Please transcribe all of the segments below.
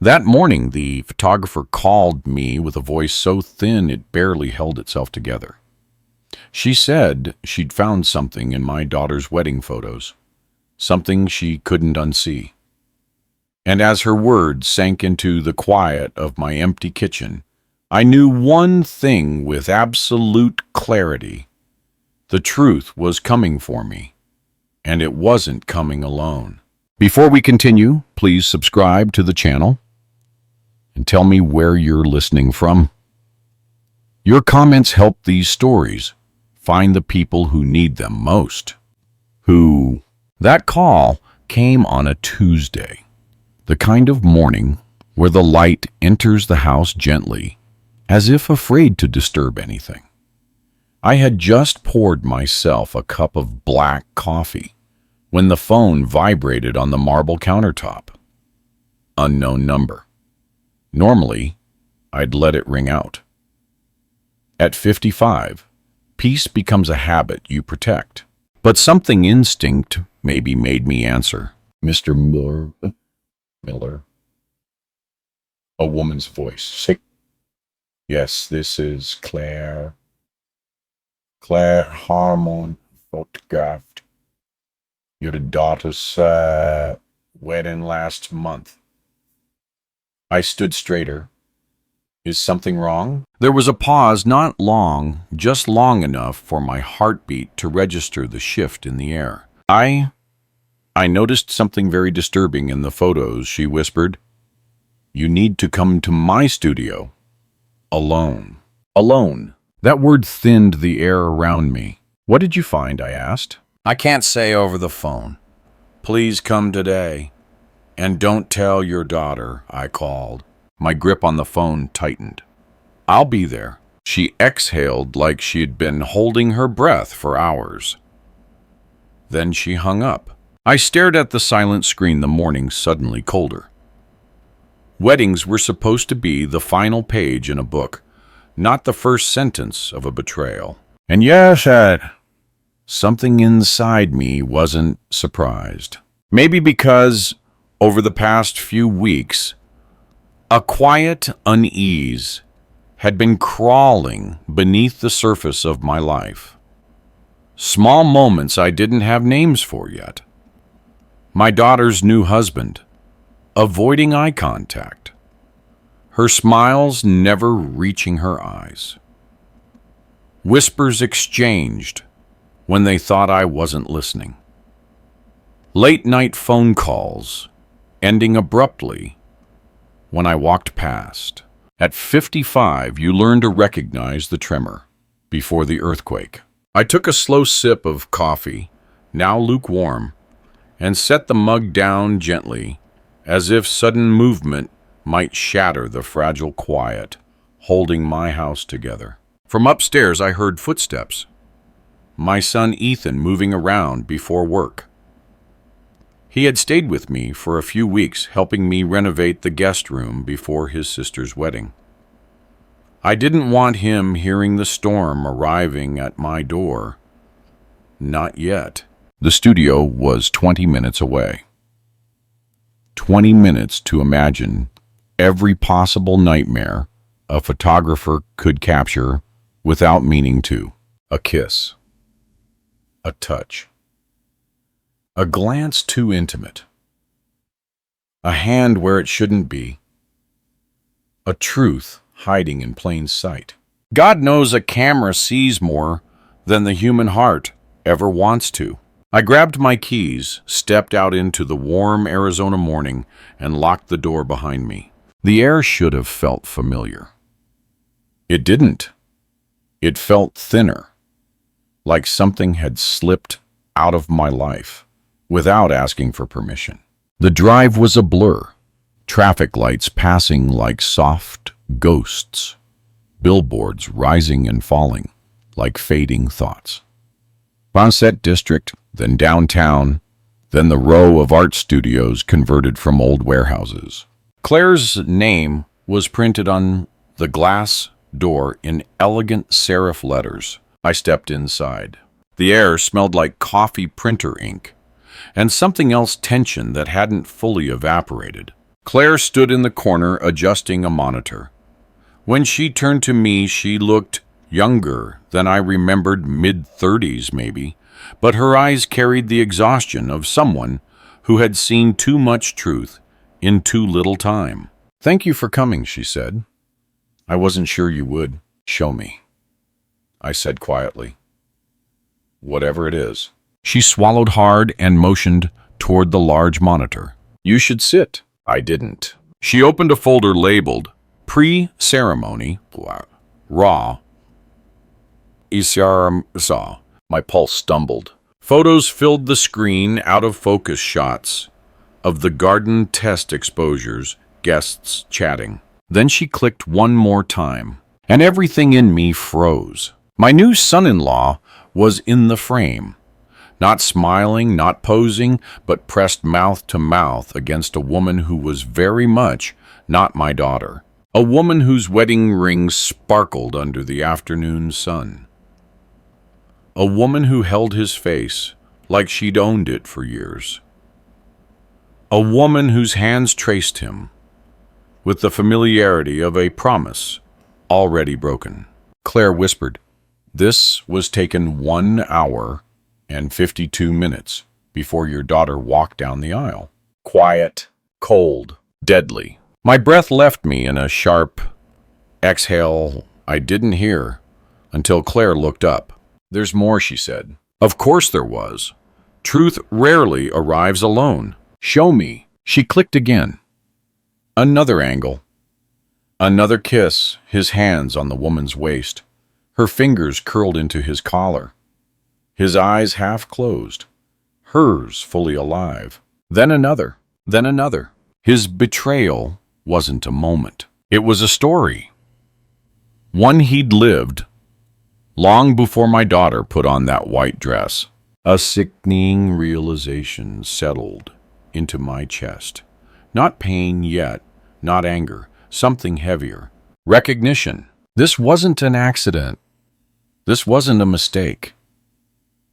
That morning, the photographer called me with a voice so thin it barely held itself together. She said she'd found something in my daughter's wedding photos, something she couldn't unsee. And as her words sank into the quiet of my empty kitchen, I knew one thing with absolute clarity. The truth was coming for me, and it wasn't coming alone. Before we continue, please subscribe to the channel and tell me where you're listening from. Your comments help these stories find the people who need them most. That call came on a Tuesday, the kind of morning where the light enters the house gently, as if afraid to disturb anything. I had just poured myself a cup of black coffee when the phone vibrated on the marble countertop. Unknown number. Normally, I'd let it ring out. At 55, peace becomes a habit you protect. But something instinct maybe made me answer. Mr. Miller. A woman's voice. Sick. Yes, this is Claire. Claire Harmon photographed your daughter's wedding last month. I stood straighter. Is something wrong? There was a pause, not long, just long enough for my heartbeat to register the shift in the air. I noticed something very disturbing in the photos, she whispered. You need to come to my studio. Alone. Alone. That word thinned the air around me. What did you find? I asked. I can't say over the phone. Please come today. And don't tell your daughter, I called. My grip on the phone tightened. I'll be there. She exhaled like she'd been holding her breath for hours. Then she hung up. I stared at the silent screen, the morning suddenly colder. Weddings were supposed to be the final page in a book, not the first sentence of a betrayal. And yes, something inside me wasn't surprised. Maybe because over the past few weeks, a quiet unease had been crawling beneath the surface of my life. Small moments I didn't have names for yet. My daughter's new husband, avoiding eye contact. Her smiles never reaching her eyes. Whispers exchanged when they thought I wasn't listening. Late-night phone calls ending abruptly when I walked past. At 55, you learn to recognize the tremor before the earthquake. I took a slow sip of coffee, now lukewarm, and set the mug down gently, as if sudden movement might shatter the fragile quiet holding my house together. From upstairs, I heard footsteps. My son Ethan moving around before work. He had stayed with me for a few weeks, helping me renovate the guest room before his sister's wedding. I didn't want him hearing the storm arriving at my door. Not yet. The studio was 20 minutes away. 20 minutes to imagine every possible nightmare a photographer could capture without meaning to. A kiss. A touch. A glance too intimate. A hand where it shouldn't be. A truth hiding in plain sight. God knows a camera sees more than the human heart ever wants to. I grabbed my keys, stepped out into the warm Arizona morning, and locked the door behind me. The air should have felt familiar. It didn't. It felt thinner, like something had slipped out of my life without asking for permission. The drive was a blur, traffic lights passing like soft ghosts, billboards rising and falling like fading thoughts. Sunset District, then downtown, then the row of art studios converted from old warehouses. Claire's name was printed on the glass door in elegant serif letters. I stepped inside. The air smelled like coffee printer ink, and something else tension that hadn't fully evaporated. Claire stood in the corner adjusting a monitor. When she turned to me, she looked younger than I remembered, mid-30s maybe, but her eyes carried the exhaustion of someone who had seen too much truth in too little time. "Thank you for coming," she said. "I wasn't sure you would." "Show me," I said quietly. "Whatever it is." She swallowed hard and motioned toward the large monitor. "You should sit." I didn't. She opened a folder labeled Pre-Ceremony, Raw, Isaram. My pulse stumbled. Photos filled the screen, out-of-focus shots of the garden test exposures, guests chatting. Then she clicked one more time, and everything in me froze. My new son-in-law was in the frame. Not smiling, not posing, but pressed mouth to mouth against a woman who was very much not my daughter. A woman whose wedding ring sparkled under the afternoon sun. A woman who held his face like she'd owned it for years. A woman whose hands traced him with the familiarity of a promise already broken. Claire whispered, "This was taken 1 hour and 52 minutes before your daughter walked down the aisle." Quiet, cold, deadly. My breath left me in a sharp exhale I didn't hear until Claire looked up. "There's more," she said. Of course there was. Truth rarely arrives alone. "Show me." She clicked again. Another angle. Another kiss, his hands on the woman's waist. Her fingers curled into his collar. His eyes half closed, hers fully alive. Then another, then another. His betrayal wasn't a moment. It was a story. One he'd lived long before my daughter put on that white dress. A sickening realization settled into my chest. Not pain yet, not anger, something heavier. Recognition. This wasn't an accident. This wasn't a mistake.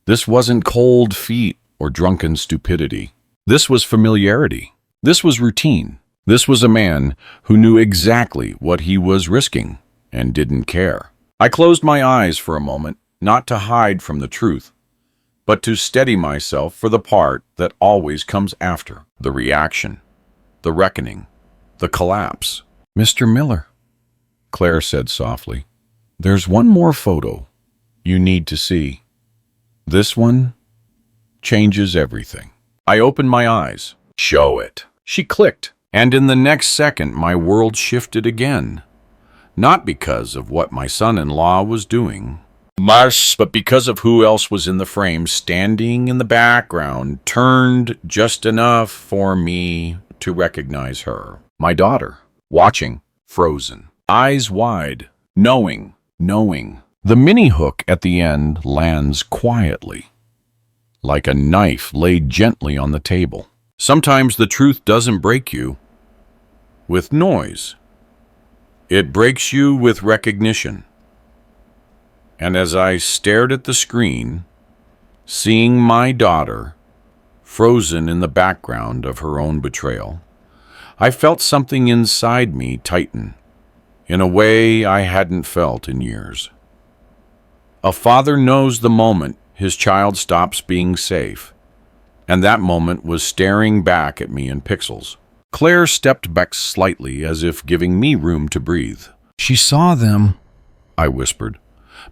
This wasn't cold feet or drunken stupidity. This was familiarity. This was routine. This was a man who knew exactly what he was risking and didn't care. I closed my eyes for a moment, not to hide from the truth, but to steady myself for the part that always comes after. The reaction, the reckoning, the collapse. "Mr. Miller," Claire said softly, "there's one more photo you need to see. This one changes everything." I opened my eyes. "Show it." She clicked, and in the next second my world shifted again. Not because of what my son-in-law was doing, but because of who else was in the frame, standing in the background, turned just enough for me to recognize her. My daughter, watching, frozen, eyes wide, knowing. The mini hook at the end lands quietly, like a knife laid gently on the table. Sometimes the truth doesn't break you with noise. It breaks you with recognition. And as I stared at the screen, seeing my daughter frozen in the background of her own betrayal, I felt something inside me tighten in a way I hadn't felt in years. A father knows the moment his child stops being safe, and that moment was staring back at me in pixels. Claire stepped back slightly as if giving me room to breathe. "She saw them," I whispered.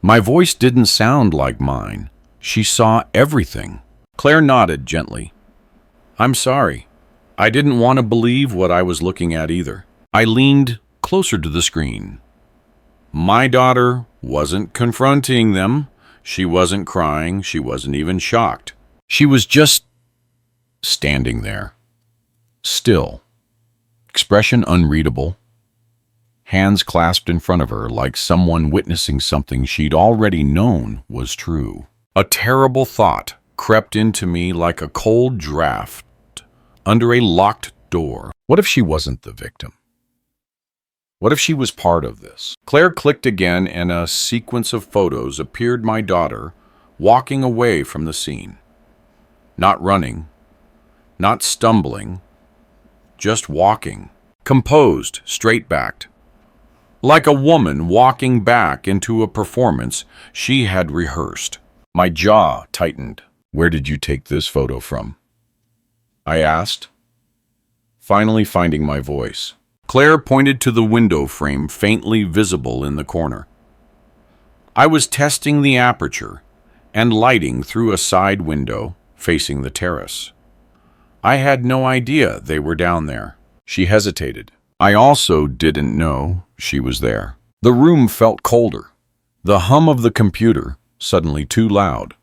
My voice didn't sound like mine. She saw everything. Claire nodded gently. "I'm sorry. I didn't want to believe what I was looking at either." I leaned closer to the screen. My daughter wasn't confronting them. She wasn't crying. She wasn't even shocked. She was just standing there, still, expression unreadable, hands clasped in front of her like someone witnessing something she'd already known was true. A terrible thought crept into me like a cold draft under a locked door. What if she wasn't the victim? What if she was part of this? Claire clicked again, and a sequence of photos appeared. My daughter walking away from the scene. Not running, not stumbling, just walking. composed, straight-backed, like a woman walking back into a performance she had rehearsed. My jaw tightened. "Where did you take this photo from?" I asked, finally finding my voice. Claire pointed to the window frame faintly visible in the corner. I was testing the aperture and lighting through a side window facing the terrace. I had no idea they were down there. She hesitated. I also didn't know she was there. The room felt colder. The hum of the computer suddenly too loud.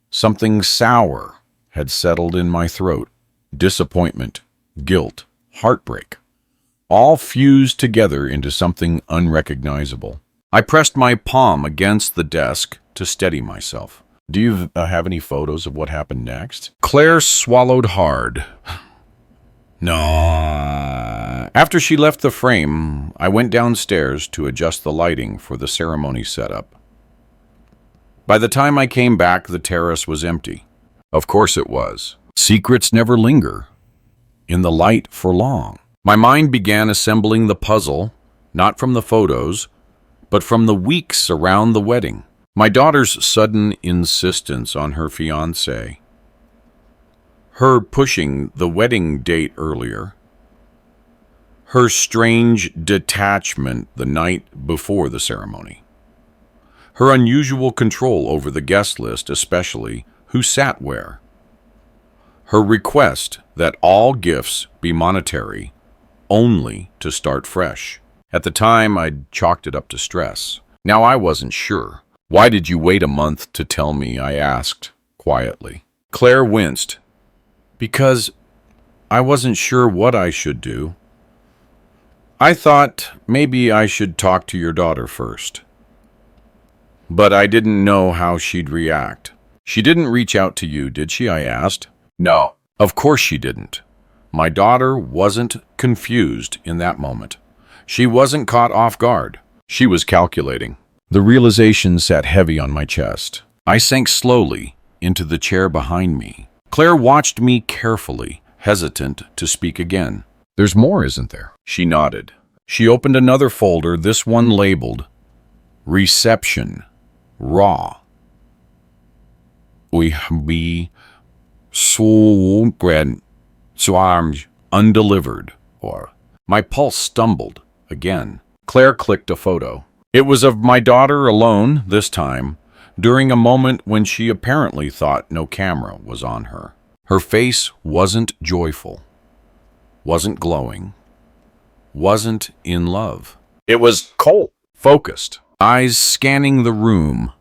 Something sour had settled in my throat. Disappointment, guilt, heartbreak, all fused together into something unrecognizable. I pressed my palm against the desk to steady myself. "Do you have any photos of what happened next?" Claire swallowed hard. "No." After she left the frame, I went downstairs to adjust the lighting for the ceremony setup. By the time I came back, the terrace was empty. Of course it was. Secrets never linger in the light for long. My mind began assembling the puzzle, not from the photos, but from the weeks around the wedding. My daughter's sudden insistence on her fiancé, her pushing the wedding date earlier, her strange detachment the night before the ceremony, her unusual control over the guest list, especially who sat where, her request that all gifts be monetary only to start fresh. At the time, I'd chalked it up to stress. Now I wasn't sure. "Why did you wait a month to tell me?" I asked, quietly. Claire winced. "Because I wasn't sure what I should do. I thought maybe I should talk to your daughter first. But I didn't know how she'd react." "She didn't reach out to you, did she?" I asked. "No." Of course she didn't. My daughter wasn't confused in that moment. She wasn't caught off guard. She was calculating. The realization sat heavy on my chest. I sank slowly into the chair behind me. Claire watched me carefully, hesitant to speak again. "There's more, isn't there?" She nodded. She opened another folder, this one labeled Reception, Raw. "We be so grand, swarms, undelivered," or my pulse stumbled again. Claire clicked a photo. It was of my daughter alone, this time, during a moment when she apparently thought no camera was on her. Her face wasn't joyful, wasn't glowing, wasn't in love. It was cold, focused, eyes scanning the room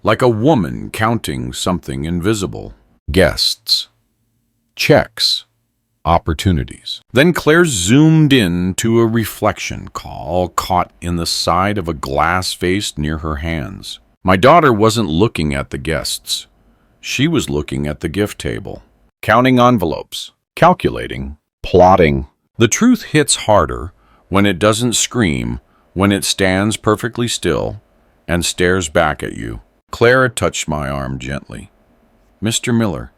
like a woman counting something invisible. Guests, checks, opportunities. Then Claire zoomed in to a reflection call caught in the side of a glass vase near her hands. My daughter wasn't looking at the guests. She was looking at the gift table, counting envelopes, calculating, plotting. The truth hits harder when it doesn't scream, when it stands perfectly still and stares back at you. Claire touched my arm gently. "Mr. Miller,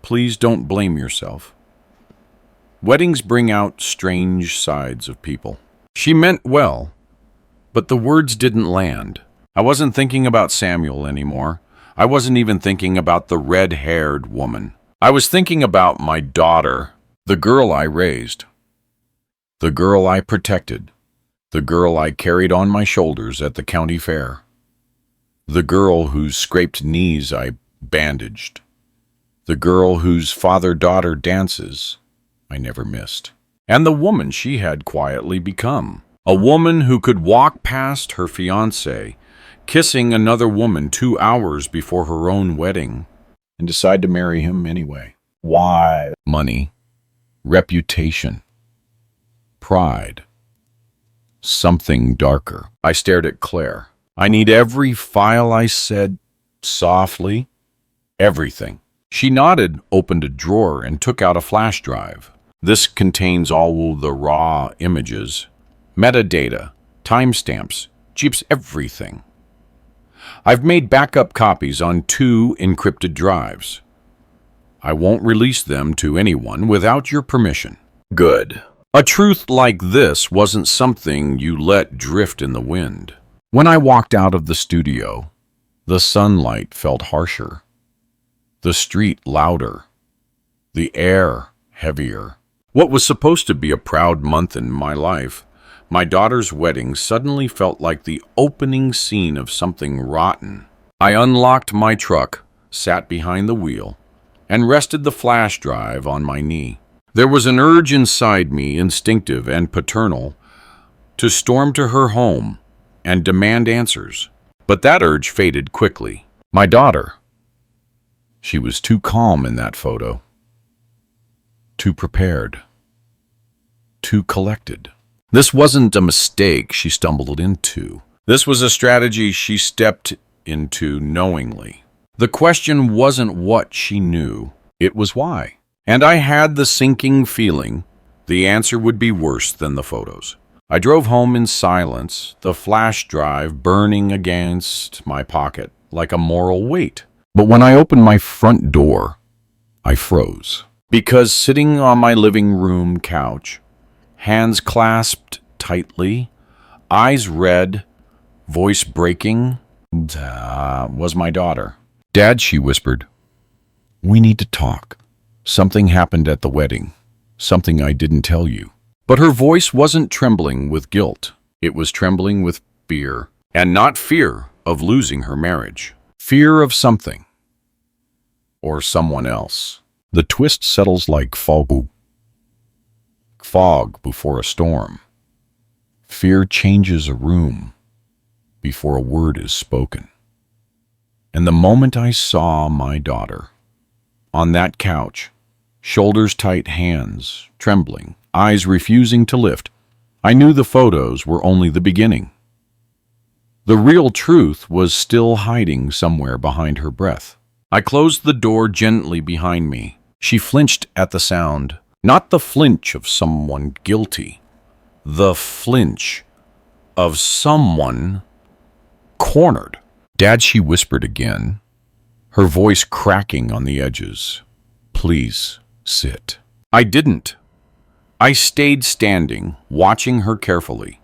please don't blame yourself. Weddings bring out strange sides of people." She meant well, but the words didn't land. I wasn't thinking about Samuel anymore. I wasn't even thinking about the red-haired woman. I was thinking about my daughter, the girl I raised, the girl I protected, the girl I carried on my shoulders at the county fair, the girl whose scraped knees I bandaged, the girl whose father-daughter dances I never missed, and the woman she had quietly become. A woman who could walk past her fiancé, kissing another woman 2 hours before her own wedding, and decide to marry him anyway. Why? Money, reputation, pride, something darker. I stared at Claire. "I need every file," I said softly. "Everything." She nodded, opened a drawer, and took out a flash drive. "This contains all the raw images, metadata, timestamps, jeeps, everything. I've made backup copies on 2 encrypted drives. I won't release them to anyone without your permission." "Good." A truth like this wasn't something you let drift in the wind. When I walked out of the studio, the sunlight felt harsher, the street louder, the air heavier. What was supposed to be a proud month in my life, my daughter's wedding, suddenly felt like the opening scene of something rotten. I unlocked my truck, sat behind the wheel, and rested the flash drive on my knee. There was an urge inside me, instinctive and paternal, to storm to her home and demand answers. But that urge faded quickly. My daughter, she was too calm in that photo, too prepared, too collected. This wasn't a mistake she stumbled into. This was a strategy she stepped into knowingly. The question wasn't what she knew, it was why. And I had the sinking feeling the answer would be worse than the photos. I drove home in silence, the flash drive burning against my pocket like a moral weight. But when I opened my front door, I froze. Because sitting on my living room couch, hands clasped tightly, eyes red, voice breaking, was my daughter. "Dad," she whispered, "we need to talk. Something happened at the wedding, something I didn't tell you." But her voice wasn't trembling with guilt. It was trembling with fear, and not fear of losing her marriage. Fear of something or someone else. The twist settles like fog before a storm. Fear changes a room before a word is spoken. And the moment I saw my daughter on that couch, shoulders tight, hands trembling, eyes refusing to lift, I knew the photos were only the beginning. The real truth was still hiding somewhere behind her breath. I closed the door gently behind me. She flinched at the sound, not the flinch of someone guilty, the flinch of someone cornered. "Dad," she whispered again, her voice cracking on the edges. "Please sit." I didn't. I stayed standing, watching her carefully.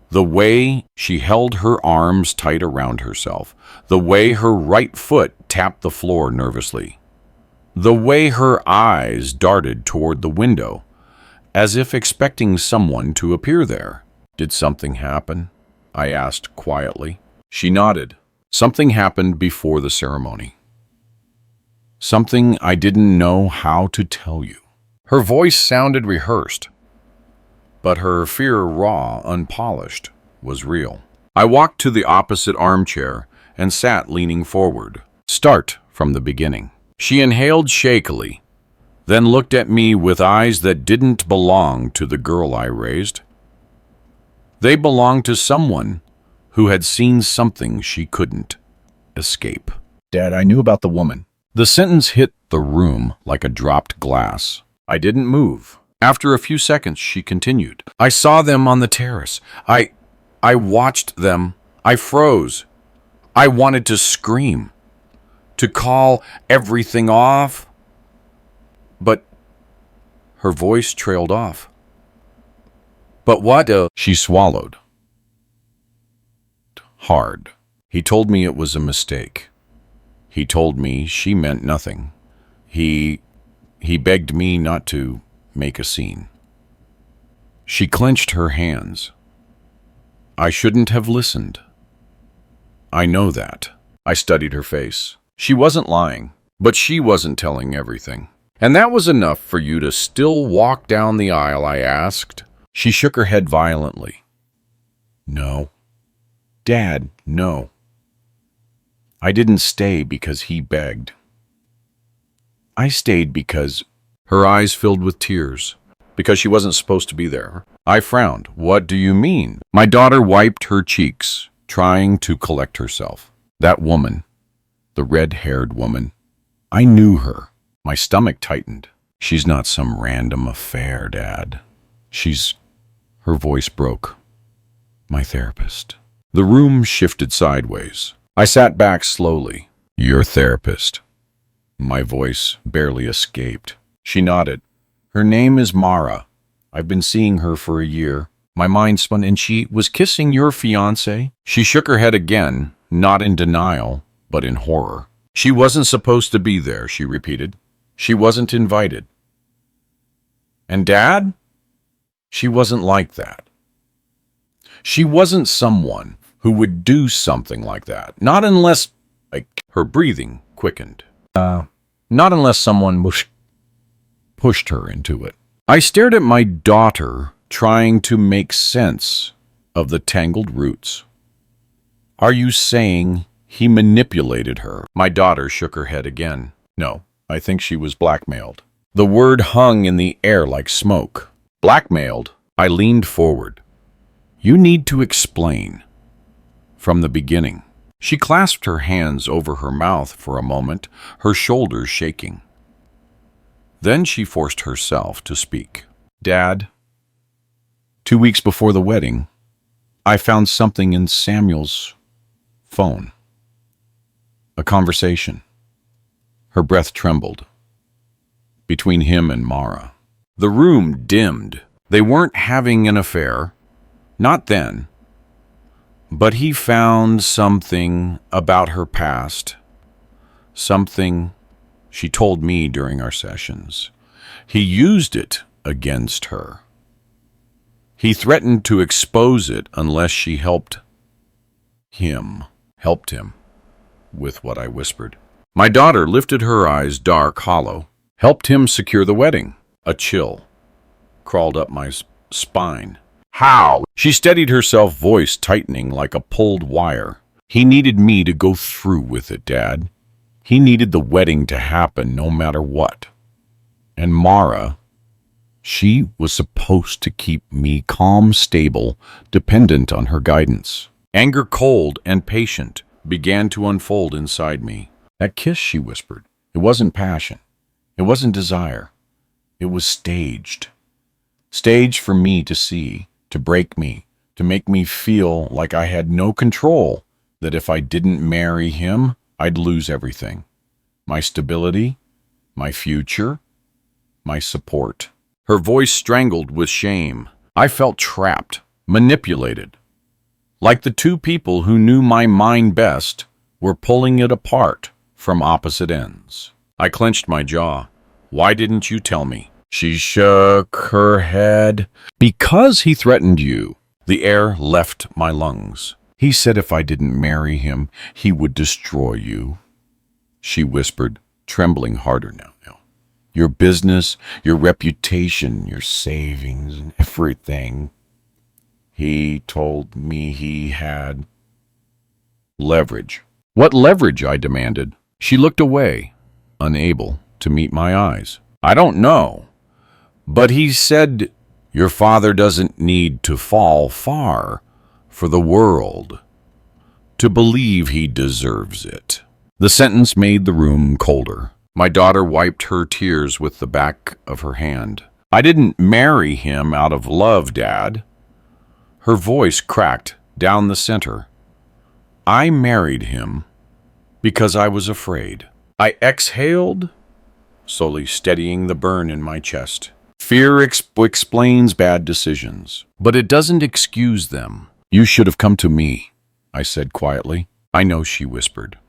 The way she held her arms tight around herself, the way her right foot tapped the floor nervously, the way her eyes darted toward the window, as if expecting someone to appear there. "Did something happen?" I asked quietly. She nodded. "Something happened before the ceremony. Something I didn't know how to tell you." Her voice sounded rehearsed, but her fear, raw, unpolished, was real. I walked to the opposite armchair and sat leaning forward. "Start from the beginning." She inhaled shakily, then looked at me with eyes that didn't belong to the girl I raised. They belonged to someone who had seen something she couldn't escape. "Dad, I knew about the woman." The sentence hit the room like a dropped glass. I didn't move. After a few seconds, she continued. "I saw them on the terrace. I watched them. I froze. I wanted to scream, to call everything off. But..." Her voice trailed off. "But what?" She swallowed hard. "He told me it was a mistake. He told me she meant nothing. He begged me not to make a scene." She clenched her hands. "I shouldn't have listened. I know that." I studied her face. She wasn't lying, but she wasn't telling everything. "And that was enough for you to still walk down the aisle?" I asked. She shook her head violently. "No. Dad, no. I didn't stay because he begged. I stayed because..." Her eyes filled with tears. "Because she wasn't supposed to be there." I frowned. "What do you mean?" My daughter wiped her cheeks, trying to collect herself. "That woman, the red-haired woman, I knew her." My stomach tightened. "She's not some random affair, Dad. She's..." Her voice broke. "My therapist." The room shifted sideways. I sat back slowly. "Your therapist?" My voice barely escaped. She nodded. "Her name is Mara." I've been seeing her for a year. My mind spun, and she was kissing your fiancé? She shook her head again, not in denial, but in horror. She wasn't supposed to be there, she repeated. She wasn't invited. And Dad? She wasn't like that. She wasn't someone who would do something like that. Not unless, her breathing quickened. Not unless someone pushed her into it. I stared at my daughter, trying to make sense of the tangled roots. Are you saying he manipulated her? My daughter shook her head again. No, I think she was blackmailed. The word hung in the air like smoke. Blackmailed? I leaned forward. You need to explain. From the beginning. She clasped her hands over her mouth for a moment, her shoulders shaking. Then she forced herself to speak. Dad, 2 weeks before the wedding, I found something in Samuel's phone. A conversation. Her breath trembled. Between him and Mara. The room dimmed. They weren't having an affair. Not then. But he found something about her past. Something she told me during our sessions. He used it against her. He threatened to expose it unless she helped him with what I whispered. My daughter lifted her eyes dark, hollow. Helped him secure the wedding. A chill crawled up my spine. How? She steadied herself, voice tightening like a pulled wire. He needed me to go through with it, Dad. He needed the wedding to happen no matter what. And Mara, she was supposed to keep me calm, stable, dependent on her guidance. Anger, cold and patient, began to unfold inside me. That kiss, she whispered. It wasn't passion. It wasn't desire. It was staged. Staged for me to see, to break me, to make me feel like I had no control, that if I didn't marry him, I'd lose everything. My stability, my future, my support. Her voice strangled with shame. I felt trapped, manipulated. Like the two people who knew my mind best were pulling it apart from opposite ends. I clenched my jaw. Why didn't you tell me? She shook her head. Because he threatened you. The air left my lungs. He said if I didn't marry him, he would destroy you. She whispered, trembling harder now. Your business, your reputation, your savings, and everything. He told me he had leverage. What leverage? I demanded. She looked away, unable to meet my eyes. I don't know, but he said your father doesn't need to fall far for the world to believe he deserves it. The sentence made the room colder. My daughter wiped her tears with the back of her hand. I didn't marry him out of love, Dad. Her voice cracked down the center. I married him because I was afraid. I exhaled, slowly steadying the burn in my chest. Fear explains bad decisions, but it doesn't excuse them. You should have come to me, I said quietly. I know, she whispered.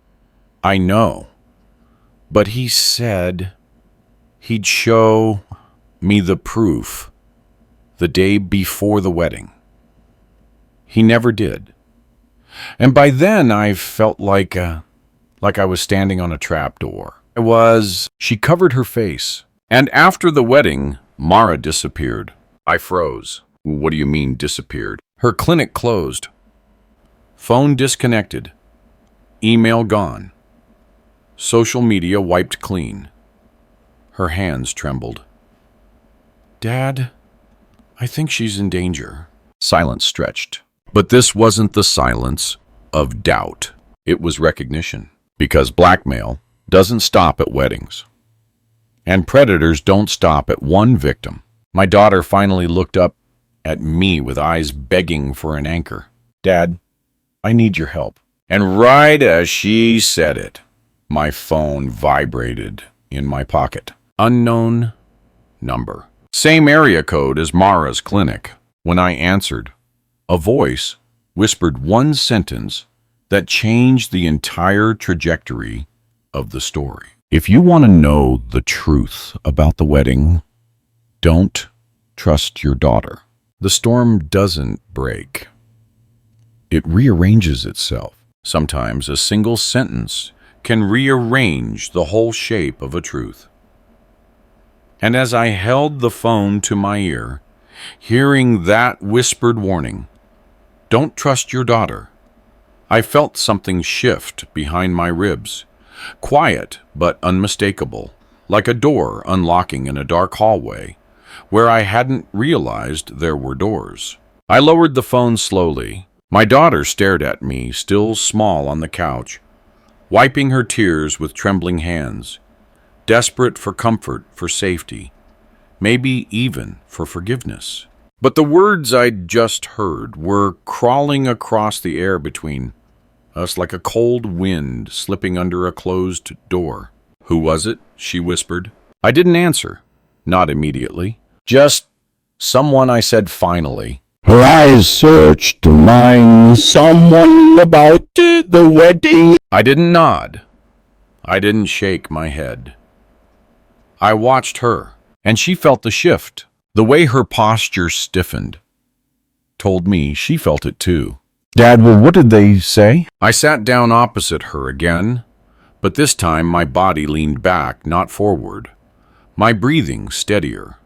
I know. But he said he'd show me the proof the day before the wedding. He never did. And by then I felt like I was standing on a trapdoor. She covered her face. And after the wedding, Mara disappeared. I froze. What do you mean disappeared? Her clinic closed. Phone disconnected. Email gone. Social media wiped clean. Her hands trembled. Dad, I think she's in danger. Silence stretched. But this wasn't the silence of doubt. It was recognition. Because blackmail doesn't stop at weddings. And predators don't stop at one victim. My daughter finally looked up at me with eyes begging for an anchor. Dad, I need your help. And right as she said it, my phone vibrated in my pocket. Unknown number. Same area code as Mara's clinic. When I answered, a voice whispered one sentence that changed the entire trajectory of the story. If you want to know the truth about the wedding, don't trust your daughter. The storm doesn't break. It rearranges itself. Sometimes a single sentence can rearrange the whole shape of a truth. And as I held the phone to my ear, hearing that whispered warning, "Don't trust your daughter," I felt something shift behind my ribs, quiet but unmistakable, like a door unlocking in a dark hallway where I hadn't realized there were doors. I lowered the phone slowly. My daughter stared at me, still small on the couch, wiping her tears with trembling hands, desperate for comfort, for safety, maybe even for forgiveness. But the words I'd just heard were crawling across the air between us like a cold wind slipping under a closed door. "Who was it?" she whispered. I didn't answer, not immediately. "Just someone," I said finally. Her eyes searched mine. "Someone about the wedding?" I didn't nod. I didn't shake my head. I watched her, and she felt the shift. The way her posture stiffened told me she felt it too. "Dad, well, what did they say?" I sat down opposite her again, but this time my body leaned back, not forward. My breathing steadier.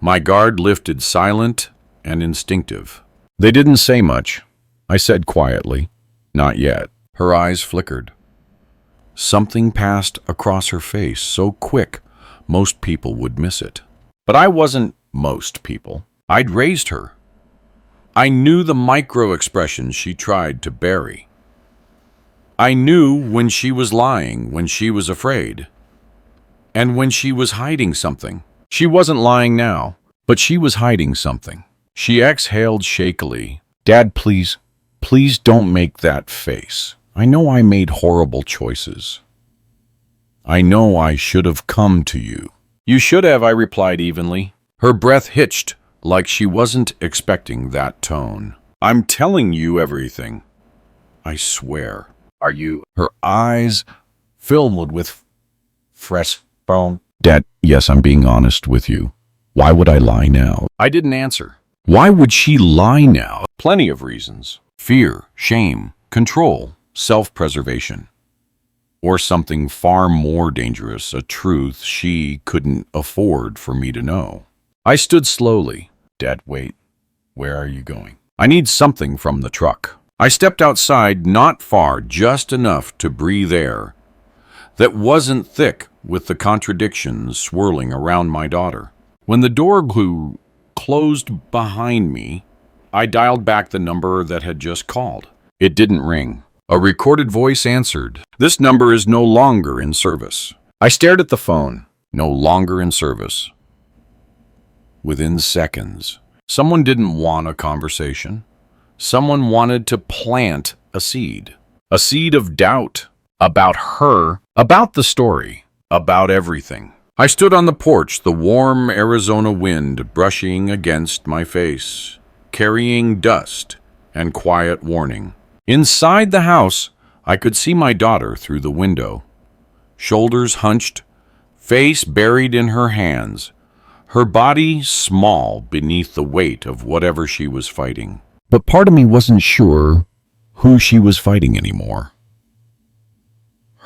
My guard lifted, silent and instinctive. "They didn't say much," I said quietly. "Not yet." Her eyes flickered. Something passed across her face so quick most people would miss it. But I wasn't most people. I'd raised her. I knew the micro expressions she tried to bury. I knew when she was lying, when she was afraid, and when she was hiding something. She wasn't lying now, but she was hiding something. She exhaled shakily. "Dad, please don't make that face. I know I made horrible choices. I know I should have come to you." "You should have," I replied evenly. Her breath hitched, like she wasn't expecting that tone. "I'm telling you everything. I swear." "Are you?" Her eyes filled with fresh bone. "Dad, yes, I'm being honest with you. Why would I lie now?" I didn't answer. Why would she lie now? Plenty of reasons. Fear, shame, control, self-preservation. Or something far more dangerous, a truth she couldn't afford for me to know. I stood slowly. "Dad, wait. Where are you going?" "I need something from the truck." I stepped outside, not far, just enough to breathe air that wasn't thick with the contradictions swirling around my daughter. When the door closed behind me, I dialed back the number that had just called. It didn't ring. A recorded voice answered. "This number is no longer in service." I stared at the phone. No longer in service. Within seconds, someone didn't want a conversation. Someone wanted to plant a seed of doubt about her, about the story, about everything. I stood on the porch, the warm Arizona wind brushing against my face, carrying dust and quiet warning. Inside the house, I could see my daughter through the window, shoulders hunched, face buried in her hands, her body small beneath the weight of whatever she was fighting. But part of me wasn't sure who she was fighting anymore.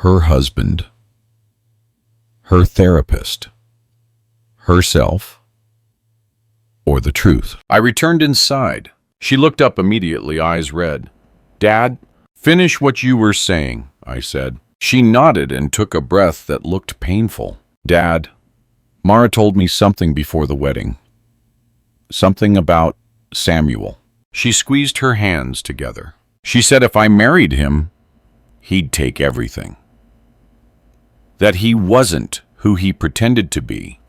Her husband, her therapist, herself, or the truth. I returned inside. She looked up immediately, eyes red. "Dad, finish what you were saying," I said. She nodded and took a breath that looked painful. "Dad, Mara told me something before the wedding. Something about Samuel." She squeezed her hands together. "She said if I married him, he'd take everything. That he wasn't who he pretended to be.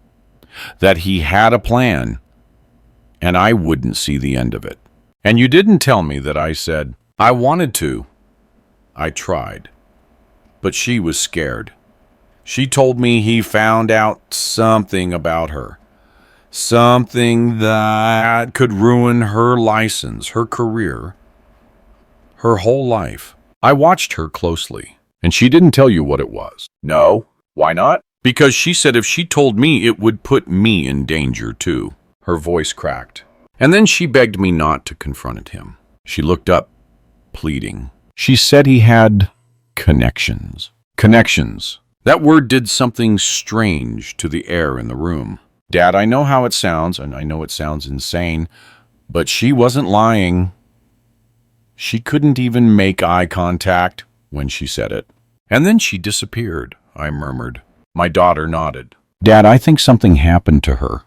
That he had a plan, and I wouldn't see the end of it. And you didn't tell me that," I said. "I wanted to. I tried. But she was scared. She told me he found out something about her. Something that could ruin her license, her career, her whole life. I watched her closely. And she didn't tell you what it was. No. Why not? Because she said if she told me, it would put me in danger too. Her voice cracked. And then she begged me not to confront him. She looked up, pleading. She said he had connections. Connections. That word did something strange to the air in the room. Dad, I know how it sounds, and I know it sounds insane, but she wasn't lying. She couldn't even make eye contact when she said it. And then she disappeared, I murmured. My daughter nodded. Dad, I think something happened to her.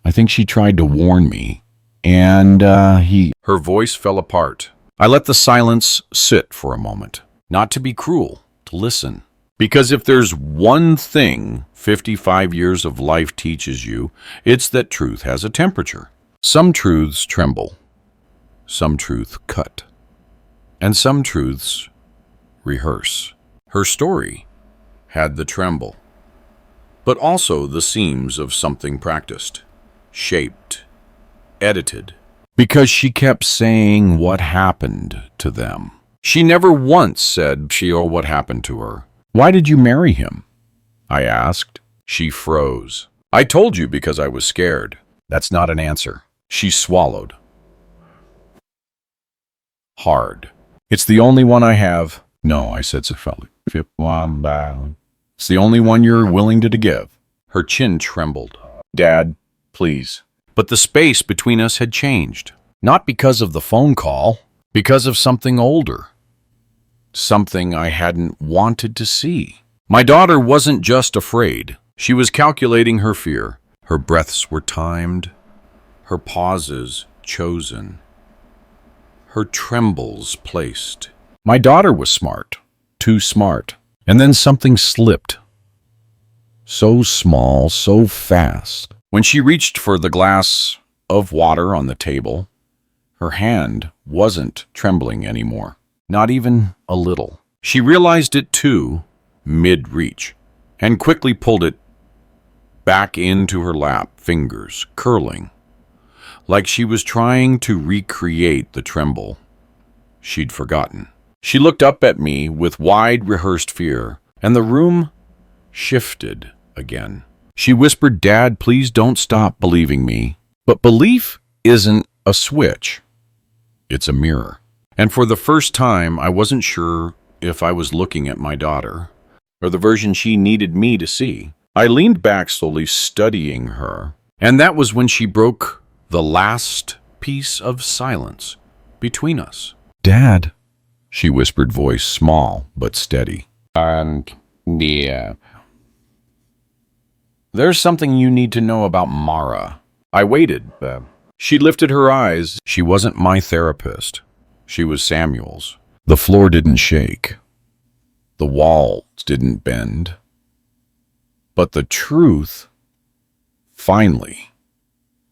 I think she tried to warn me. And, Her voice fell apart. I let the silence sit for a moment. Not to be cruel, to listen. Because if there's one thing 55 years of life teaches you, it's that truth has a temperature. Some truths tremble. Some truths cut. And some truths rehearse. Her story had the tremble, but also the seams of something practiced, shaped, edited, because she kept saying what happened to them. She never once said or what happened to her. why did you marry him? I asked. She froze. I told you because I was scared. That's not an answer. She swallowed. Hard. It's the only one I have. No, I said softly. It's the only one you're willing to give. Her chin trembled. Dad, please. But the space between us had changed. Not because of the phone call, because of something older. Something I hadn't wanted to see. My daughter wasn't just afraid. She was calculating her fear. Her breaths were timed, her pauses chosen, her trembles placed. My daughter was smart, too smart. And then something slipped. So small, so fast. When she reached for the glass of water on the table, her hand wasn't trembling anymore. Not even a little. She realized it too, mid-reach, and quickly pulled it back into her lap, fingers curling, like she was trying to recreate the tremble she'd forgotten. She looked up at me with wide rehearsed fear, and the room shifted again. She whispered, Dad, please don't stop believing me. But belief isn't a switch. It's a mirror. And for the first time, I wasn't sure if I was looking at my daughter or the version she needed me to see. I leaned back slowly, studying her, and that was when she broke the last piece of silence between us. Dad, she whispered, voice small but steady. and yeah. There's something you need to know about Mara. I waited. She lifted her eyes. She wasn't my therapist. She was Samuel's. The floor didn't shake. The walls didn't bend. But the truth, finally,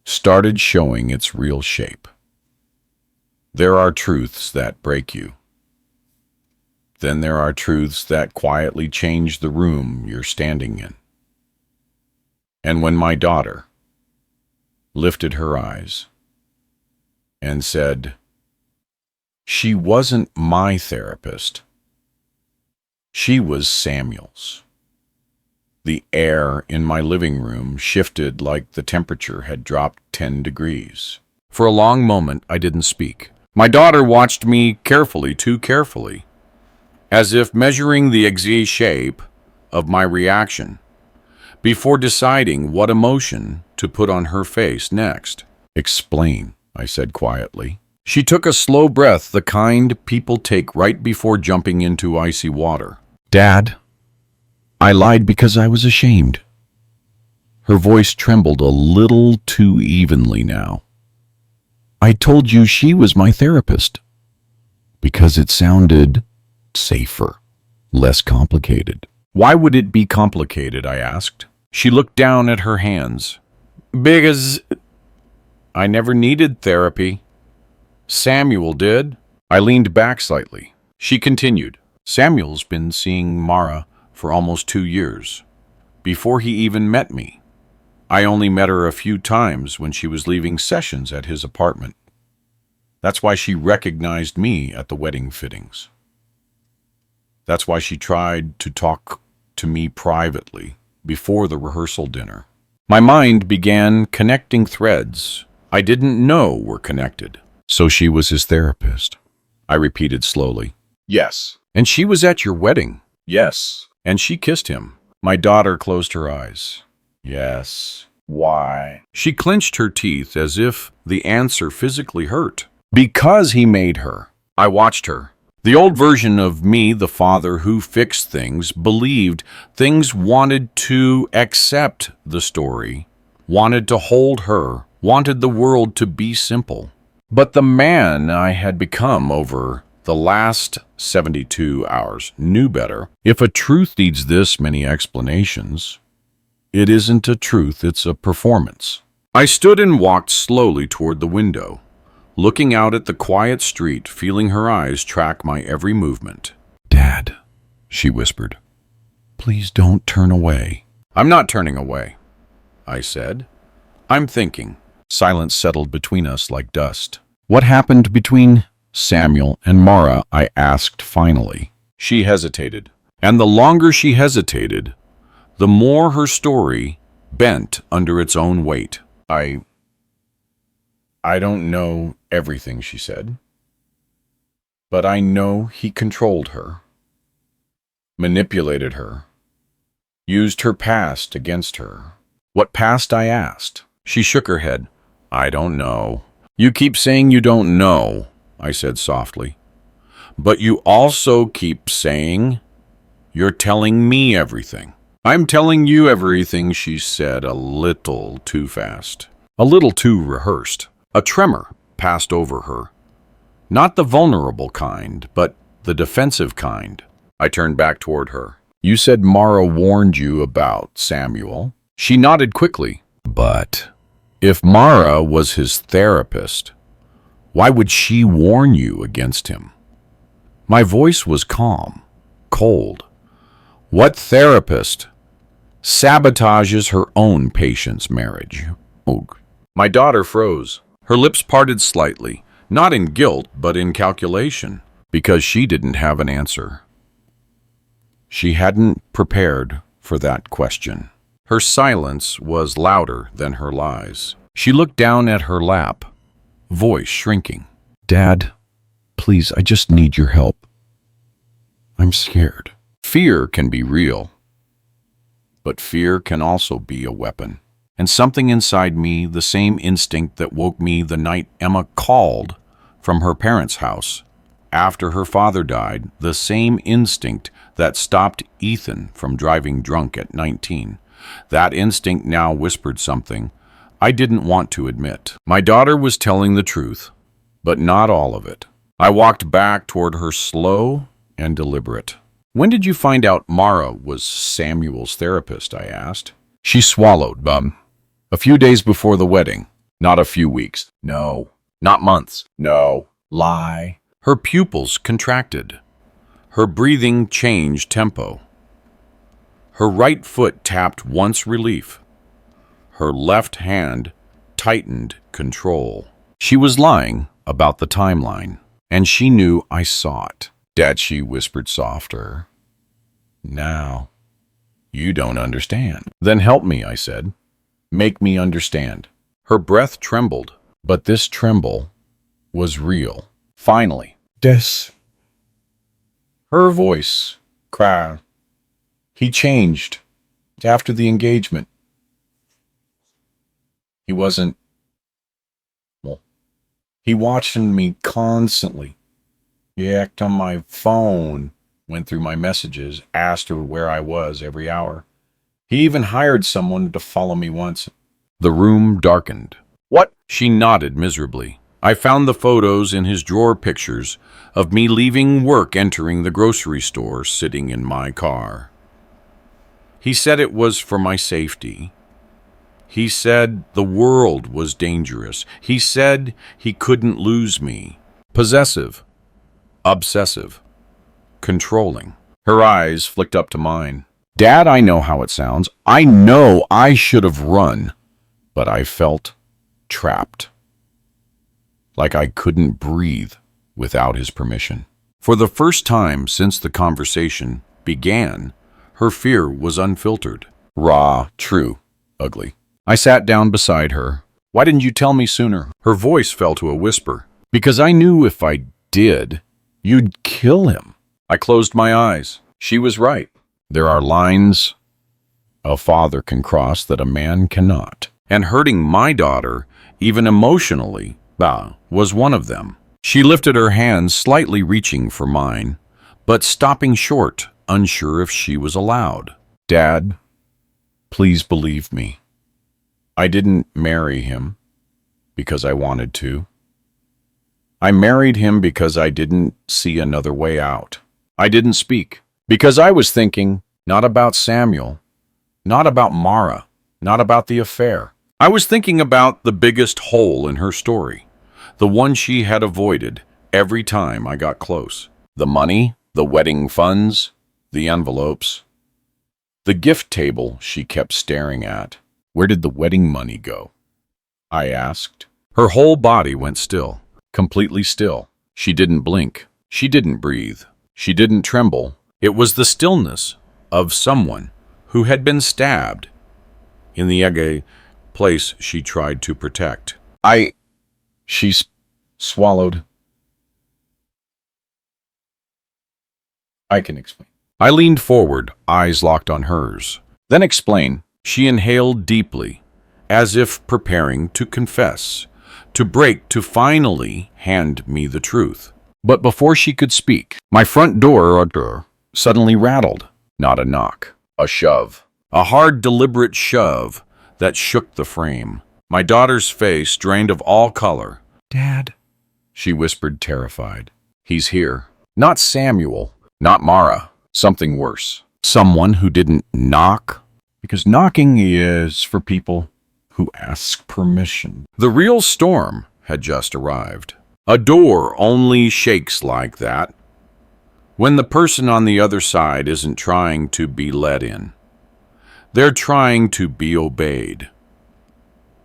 started showing its real shape. There are truths that break you. Then there are truths that quietly change the room you're standing in. And when my daughter lifted her eyes and said, she wasn't my therapist, she was Samuel's. The air in my living room shifted like the temperature had dropped 10 degrees. For a long moment, I didn't speak. My daughter watched me carefully, too carefully, as if measuring the exact shape of my reaction before deciding what emotion to put on her face next. Explain, I said quietly. She took a slow breath, the kind people take right before jumping into icy water. Dad, I lied because I was ashamed. Her voice trembled a little too evenly now. I told you she was my therapist because it sounded safer, less complicated. Why would it be complicated? I asked. She looked down at her hands. Because I never needed therapy. Samuel did. I leaned back slightly. She continued. Samuel's been seeing Mara for almost 2 years, before he even met me. I only met her a few times when she was leaving sessions at his apartment. That's why she recognized me at the wedding fittings. That's why she tried to talk to me privately before the rehearsal dinner. My mind began connecting threads I didn't know were connected. So she was his therapist. I repeated slowly. Yes. And she was at your wedding. Yes. And she kissed him. My daughter closed her eyes. Yes. Why? She clenched her teeth as if the answer physically hurt. Because he made her. I watched her. The old version of me, the father who fixed things, believed things, wanted to accept the story, wanted to hold her, wanted the world to be simple. But the man I had become over the last 72 hours knew better. If a truth needs this many explanations, it isn't a truth, it's a performance. I stood and walked slowly toward the window, looking out at the quiet street, feeling her eyes track my every movement. Dad, she whispered, please don't turn away. I'm not turning away, I said. I'm thinking. Silence settled between us like dust. What happened between Samuel and Mara? I asked finally. She hesitated, and the longer she hesitated, the more her story bent under its own weight. I don't know everything, she said, but I know he controlled her, manipulated her, used her past against her. What past? I asked. She shook her head. I don't know. You keep saying you don't know, I said softly, but you also keep saying you're telling me everything. I'm telling you everything, she said, a little too fast, a little too rehearsed. A tremor passed over her. Not the vulnerable kind, but the defensive kind. I turned back toward her. You said Mara warned you about Samuel. She nodded quickly. But if Mara was his therapist, why would she warn you against him? My voice was calm, cold. What therapist sabotages her own patient's marriage? Oh. My daughter froze. Her lips parted slightly, not in guilt, but in calculation, because she didn't have an answer. She hadn't prepared for that question. Her silence was louder than her lies. She looked down at her lap, voice shrinking. Dad, please, I just need your help. I'm scared. Fear can be real, but fear can also be a weapon. And something inside me, the same instinct that woke me the night Emma called from her parents' house after her father died, the same instinct that stopped Ethan from driving drunk at 19. That instinct now whispered something I didn't want to admit. My daughter was telling the truth, but not all of it. I walked back toward her, slow and deliberate. When did you find out Mara was Samuel's therapist? I asked. She swallowed, A few days before the wedding. Not a few weeks. No. Not months. No. Lie. Her pupils contracted. Her breathing changed tempo. Her right foot tapped once relief. Her left hand tightened control. She was lying about the timeline, and she knew I saw it. Dad, she whispered softer. Now, you don't understand. Then help me, I said. Make me understand. Her breath trembled, but this tremble was real. Finally. Des. Her voice cried. He changed after the engagement. He wasn't... Well, he watched me constantly. He acted on my phone, went through my messages, asked her where I was every hour. He even hired someone to follow me once. The room darkened. What? She nodded miserably. I found the photos in his drawer, pictures of me leaving work, entering the grocery store, sitting in my car. He said it was for my safety. He said the world was dangerous. He said he couldn't lose me. Possessive, obsessive, controlling. Her eyes flicked up to mine. Dad, I know how it sounds. I know I should have run. but I felt trapped, like I couldn't breathe without his permission. For the first time since the conversation began, her fear was unfiltered, raw, true, ugly. I sat down beside her. Why didn't you tell me sooner? Her voice fell to a whisper. Because I knew if I did, you'd kill him. I closed my eyes. She was right. There are lines a father can cross that a man cannot. And hurting my daughter, even emotionally, was one of them. She lifted her hands, slightly reaching for mine, but stopping short, unsure if she was allowed. Dad, please believe me. I didn't marry him because I wanted to. I married him because I didn't see another way out. I didn't speak because I was thinking not about Samuel, not about Mara, not about the affair. I was thinking about the biggest hole in her story, the one she had avoided every time I got close. The money, the wedding funds, the envelopes, the gift table she kept staring at. Where did the wedding money go? I asked. Her whole body went still, completely still. She didn't blink. She didn't breathe. She didn't tremble. It was the stillness of someone who had been stabbed in the place she tried to protect. She swallowed. I can explain. I leaned forward, eyes locked on hers. Then explain. She inhaled deeply, as if preparing to confess, to break, to finally hand me the truth. But before she could speak, my front door suddenly rattled. Not a knock, a shove. A hard, deliberate shove that shook the frame. My daughter's face drained of all color. Dad, she whispered, terrified. He's here. Not Samuel, not Mara. Something worse. Someone who didn't knock, because knocking is for people who ask permission. The real storm had just arrived. A door only shakes like that when the person on the other side isn't trying to be let in. They're trying to be obeyed.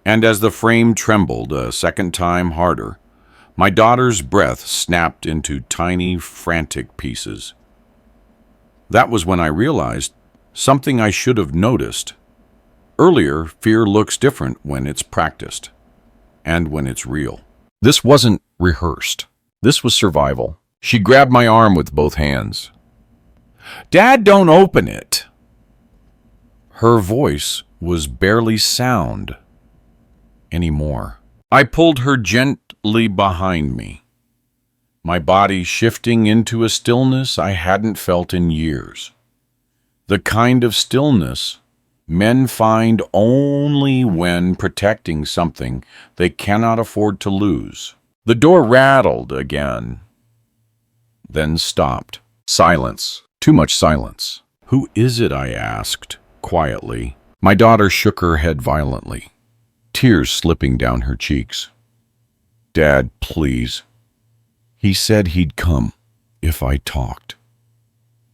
And as the frame trembled a second time harder, my daughter's breath snapped into tiny, frantic pieces. That was when I realized something I should have noticed. Earlier, fear looks different when it's practiced and when it's real. This wasn't rehearsed. This was survival. She grabbed my arm with both hands. Dad, don't open it. Her voice was barely sound anymore. I pulled her gently behind me, my body shifting into a stillness I hadn't felt in years. The kind of stillness men find only when protecting something they cannot afford to lose. The door rattled again, then stopped. Silence. Too much silence. Who is it? I asked, quietly. My daughter shook her head violently, tears slipping down her cheeks. Dad, please. He said he'd come if I talked.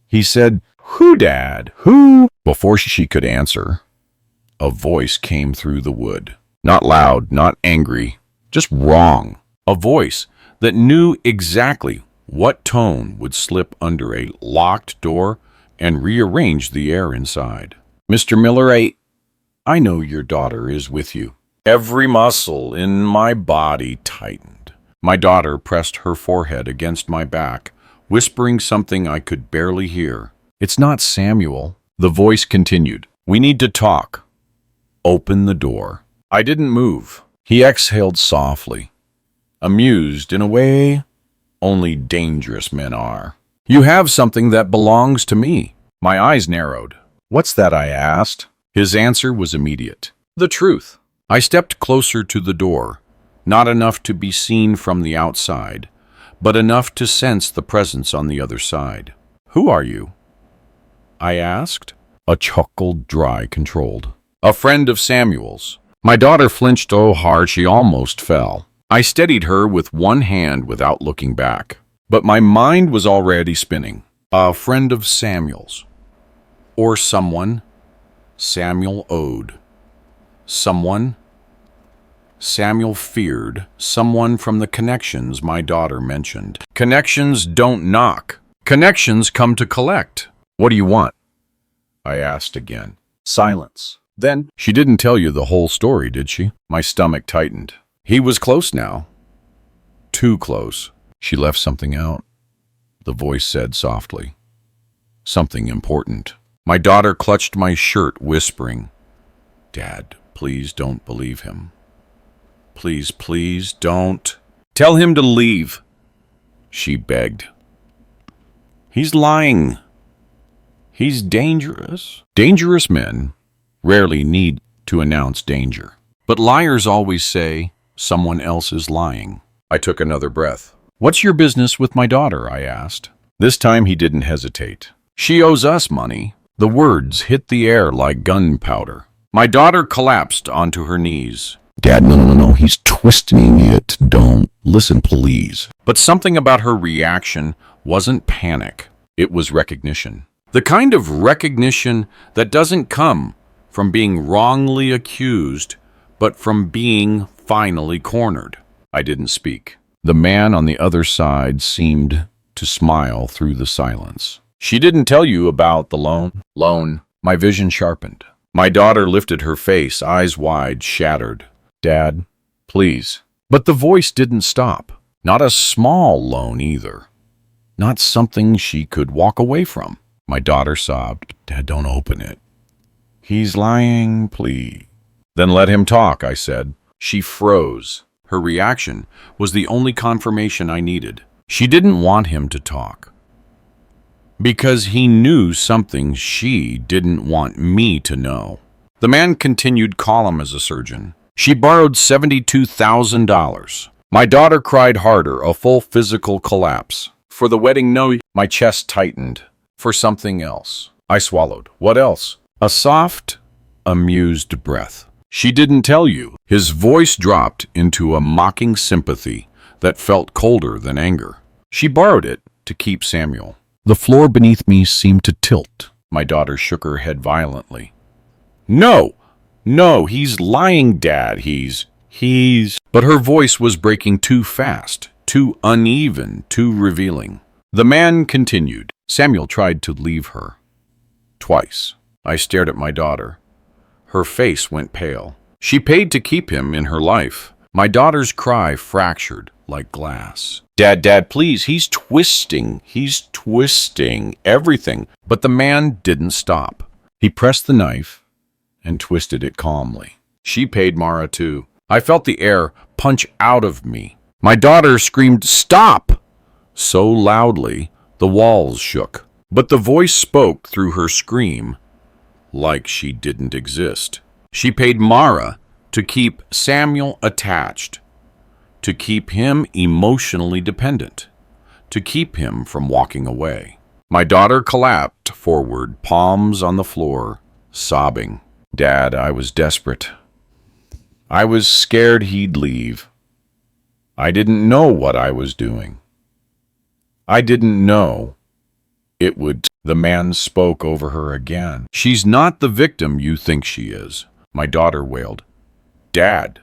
He said, Who, Dad? Who? Before she could answer, a voice came through the wood. Not loud, not angry, just wrong. A voice that knew exactly what tone would slip under a locked door and rearrange the air inside. Mr. Miller, I know your daughter is with you. Every muscle in my body tightened. My daughter pressed her forehead against my back, whispering something I could barely hear. It's not Samuel. The voice continued. We need to talk. Open the door. I didn't move. He exhaled softly, amused in a way only dangerous men are. You have something that belongs to me. My eyes narrowed. What's that? I asked. His answer was immediate. The truth. I stepped closer to the door, not enough to be seen from the outside, but enough to sense the presence on the other side. Who are you? I asked. A chuckle, dry, controlled. A friend of Samuel's. My daughter flinched so hard she almost fell. I steadied her with one hand without looking back, but my mind was already spinning. A friend of Samuel's. Or someone Samuel owed. Someone Samuel feared someone from the connections my daughter mentioned. Connections don't knock. Connections come to collect. What do you want? I asked again. Silence. Then, She didn't tell you the whole story, did she? My stomach tightened. He was close now. Too close. She left something out, the voice said softly. Something important. My daughter clutched my shirt, whispering, Dad, please don't believe him. Please, please don't. Tell him to leave, she begged. He's lying. He's dangerous. Dangerous men rarely need to announce danger. But liars always say someone else is lying. I took another breath. What's your business with my daughter? I asked. This time he didn't hesitate. She owes us money. The words hit the air like gunpowder. My daughter collapsed onto her knees. Dad, no, he's twisting it. Don't. Listen, please. But something about her reaction wasn't panic. It was recognition. The kind of recognition that doesn't come from being wrongly accused, but from being finally cornered. I didn't speak. The man on the other side seemed to smile through the silence. She didn't tell you about the loan? Loan. My vision sharpened. My daughter lifted her face, eyes wide, shattered. Dad, please. But the voice didn't stop. Not a small loan either. Not something she could walk away from. My daughter sobbed. Dad, don't open it. He's lying, please. Then let him talk, I said. She froze. Her reaction was the only confirmation I needed. She didn't want him to talk. Because he knew something she didn't want me to know. The man continued calm as a surgeon. She borrowed $72,000. My daughter cried harder, a full physical collapse. For the wedding, no. My chest tightened. For something else. I swallowed. What else? A soft, amused breath. She didn't tell you. His voice dropped into a mocking sympathy that felt colder than anger. She borrowed it to keep Samuel. The floor beneath me seemed to tilt. My daughter shook her head violently. No, he's lying, Dad. He's... But her voice was breaking too fast, too uneven, too revealing. The man continued. Samuel tried to leave her. Twice. I stared at my daughter. Her face went pale. She paid to keep him in her life. My daughter's cry fractured like glass. Dad, please, he's twisting everything. But the man didn't stop. He pressed the knife and twisted it calmly. She paid Mara too. I felt the air punch out of me. My daughter screamed, "Stop!" so loudly the walls shook. But the voice spoke through her scream like she didn't exist. She paid Mara to keep Samuel attached, to keep him emotionally dependent, to keep him from walking away. My daughter collapsed forward, palms on the floor, sobbing. Dad, I was desperate. I was scared he'd leave. I didn't know what I was doing. I didn't know it would. The man spoke over her again. She's not the victim you think she is. My daughter wailed. Dad,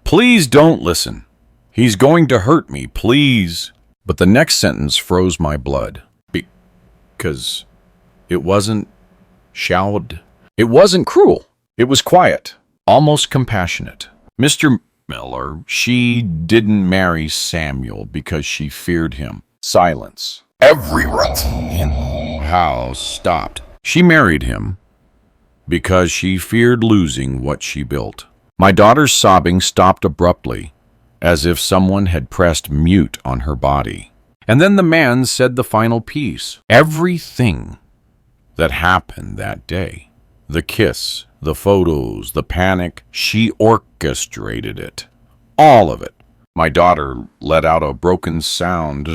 please don't listen. He's going to hurt me, please. But the next sentence froze my blood. Because it wasn't shouted. It wasn't cruel. It was quiet, almost compassionate. Mr. Miller, she didn't marry Samuel because she feared him. Silence. Everyone in the house stopped. She married him because she feared losing what she built. My daughter's sobbing stopped abruptly, as if someone had pressed mute on her body. And then the man said the final piece. Everything that happened that day, the kiss, the photos, the panic, she orchestrated it. All of it. My daughter let out a broken sound,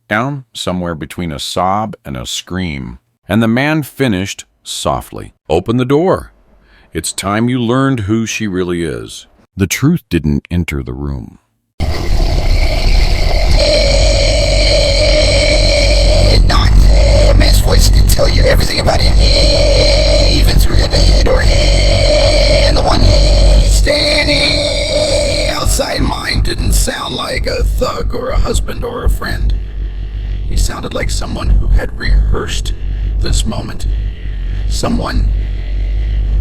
down somewhere between a sob and a scream. And the man finished softly. Open the door. It's time you learned who she really is. The truth didn't enter the room. Not a man's voice can tell you everything about him, even through the door and the one hug or a husband or a friend. He sounded like someone who had rehearsed this moment. Someone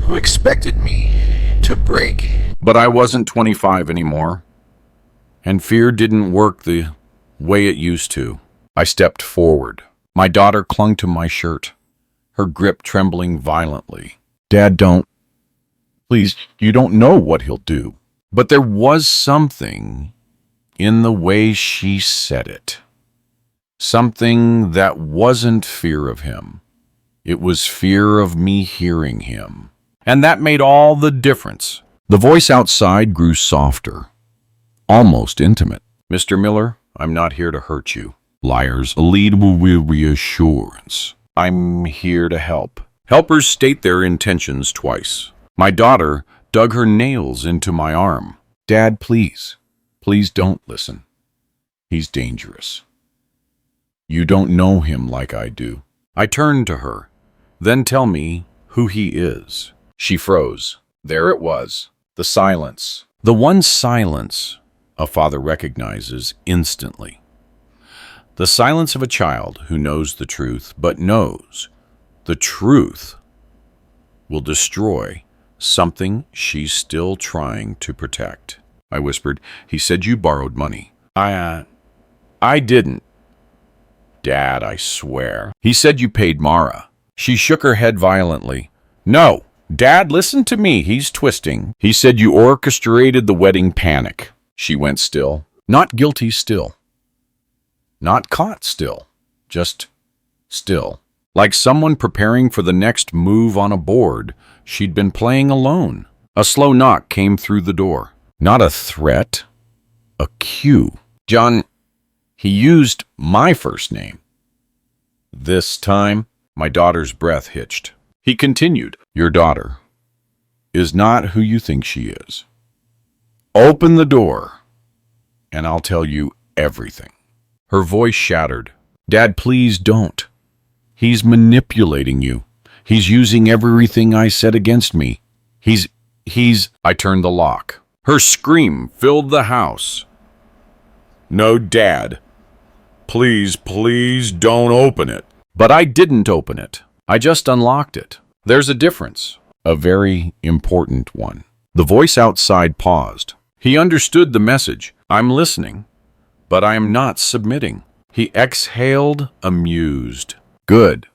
who expected me to break. But I wasn't 25 anymore, and fear didn't work the way it used to. I stepped forward. My daughter clung to my shirt, her grip trembling violently. Dad, don't. Please, you don't know what he'll do. But there was something in the way she said it. Something that wasn't fear of him. It was fear of me hearing him. And that made all the difference. The voice outside grew softer, almost intimate. Mr. Miller, I'm not here to hurt you. Liars, a lead will reassurance. I'm here to help. Helpers state their intentions twice. My daughter dug her nails into my arm. Dad, please. Please don't listen. He's dangerous. You don't know him like I do. I turned to her. Then tell me who he is. She froze. There it was. The silence. The one silence a father recognizes instantly. The silence of a child who knows the truth, but knows the truth will destroy something she's still trying to protect. I whispered, he said you borrowed money. I didn't. Dad, I swear. He said you paid Mara. She shook her head violently. No, Dad, listen to me. He's twisting. He said you orchestrated the wedding panic. She went still. Not guilty still. Not caught still. Just still. Like someone preparing for the next move on a board she'd been playing alone. A slow knock came through the door. Not a threat. A cue. John, he used my first name. This time, my daughter's breath hitched. He continued, your daughter is not who you think she is. Open the door, and I'll tell you everything. Her voice shattered. Dad, please don't. He's manipulating you. He's using everything I said against me. He's... I turned the lock. Her scream filled the house. No, Dad. Please, please don't open it. But I didn't open it. I just unlocked it. There's a difference. A very important one. The voice outside paused. He understood the message. I'm listening, but I am not submitting. He exhaled, amused. Good.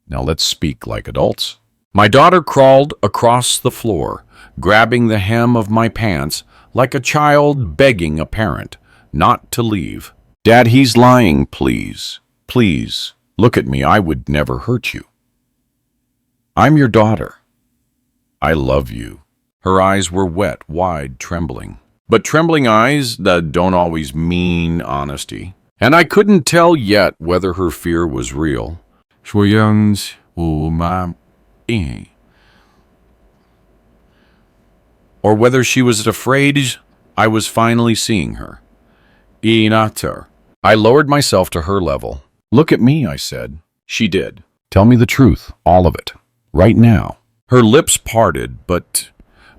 Now let's speak like adults. My daughter crawled across the floor, grabbing the hem of my pants like a child begging a parent not to leave. Dad, he's lying, please. Please, look at me. I would never hurt you. I'm your daughter. I love you. Her eyes were wet, wide, trembling. But trembling eyes that don't always mean honesty. And I couldn't tell yet whether her fear was real. Or whether she was afraid I was finally seeing her. I lowered myself to her level. Look at me, I said. She did. Tell me the truth, all of it, right now. Her lips parted, but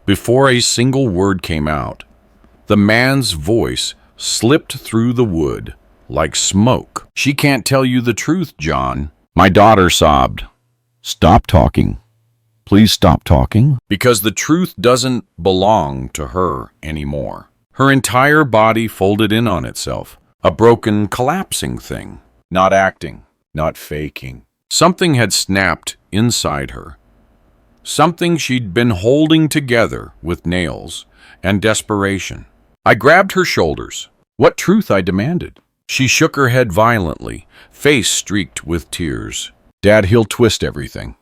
before a single word came out, the man's voice slipped through the wood like smoke. She can't tell you the truth, John. My daughter sobbed. Stop talking. Please stop talking. Because the truth doesn't belong to her anymore. Her entire body folded in on itself. A broken, collapsing thing. Not acting. Not faking. Something had snapped inside her. Something she'd been holding together with nails and desperation. I grabbed her shoulders. What truth, I demanded. She shook her head violently, face streaked with tears. Dad, he'll twist everything.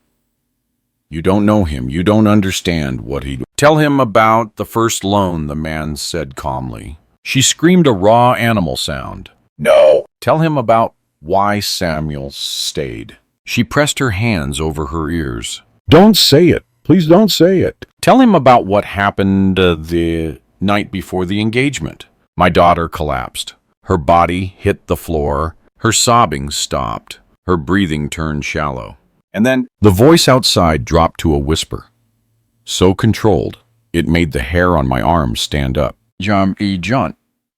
You don't know him. You don't understand what he... Tell him about the first loan, the man said calmly. She screamed a raw animal sound. No. Tell him about why Samuel stayed. She pressed her hands over her ears. Don't say it. Please don't say it. Tell him about what happened the night before the engagement. My daughter collapsed. Her body hit the floor. Her sobbing stopped. Her breathing turned shallow. And then the voice outside dropped to a whisper. So controlled, it made the hair on my arms stand up. John,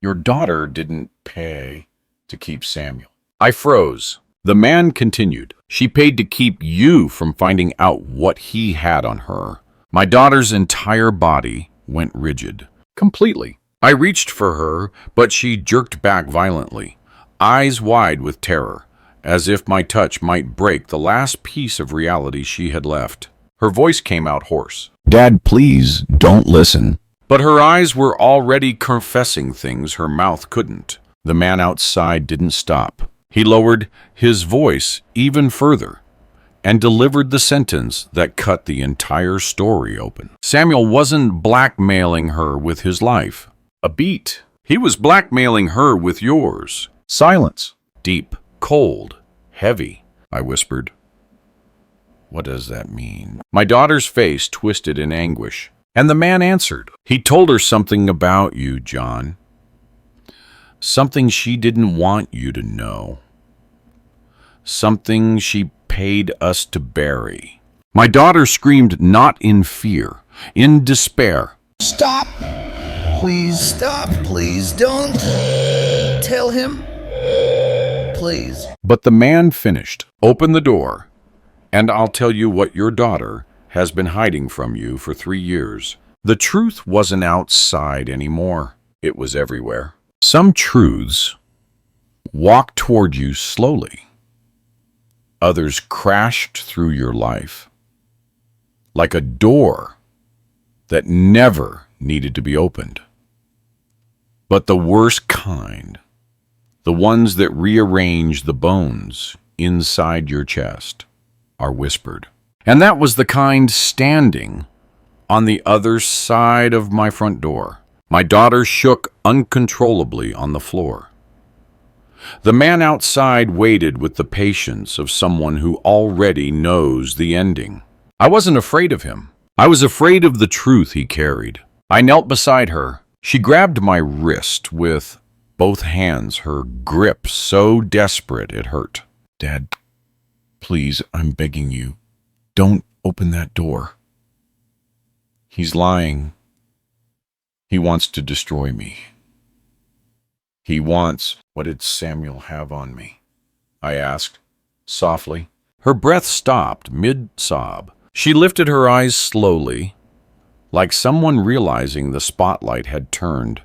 you're Your daughter didn't pay to keep Samuel. I froze. The man continued. She paid to keep you from finding out what he had on her. My daughter's entire body went rigid. Completely. I reached for her, but she jerked back violently, eyes wide with terror, as if my touch might break the last piece of reality she had left. Her voice came out hoarse. Dad, please, don't listen. But her eyes were already confessing things her mouth couldn't. The man outside didn't stop. He lowered his voice even further and delivered the sentence that cut the entire story open. Samuel wasn't blackmailing her with his life. A beat. He was blackmailing her with yours. Silence. Deep, cold, heavy, I whispered. What does that mean? My daughter's face twisted in anguish, and the man answered. He told her something about you, John. Something she didn't want you to know. Something she paid us to bury. My daughter screamed, not in fear, in despair. Stop! Please stop. Please don't tell him. Please. But the man finished. Open the door, and I'll tell you what your daughter has been hiding from you for 3 years. The truth wasn't outside anymore. It was everywhere. Some truths walked toward you slowly. Others crashed through your life, like a door that never needed to be opened. But the worst kind, the ones that rearrange the bones inside your chest, are whispered. And that was the kind standing on the other side of my front door. My daughter shook uncontrollably on the floor. The man outside waited with the patience of someone who already knows the ending. I wasn't afraid of him. I was afraid of the truth he carried. I knelt beside her. She grabbed my wrist with both hands, her grip so desperate it hurt. Dad, please, I'm begging you, don't open that door. He's lying. He wants to destroy me. He wants... What did Samuel have on me? I asked, softly. Her breath stopped mid-sob. She lifted her eyes slowly, like someone realizing the spotlight had turned,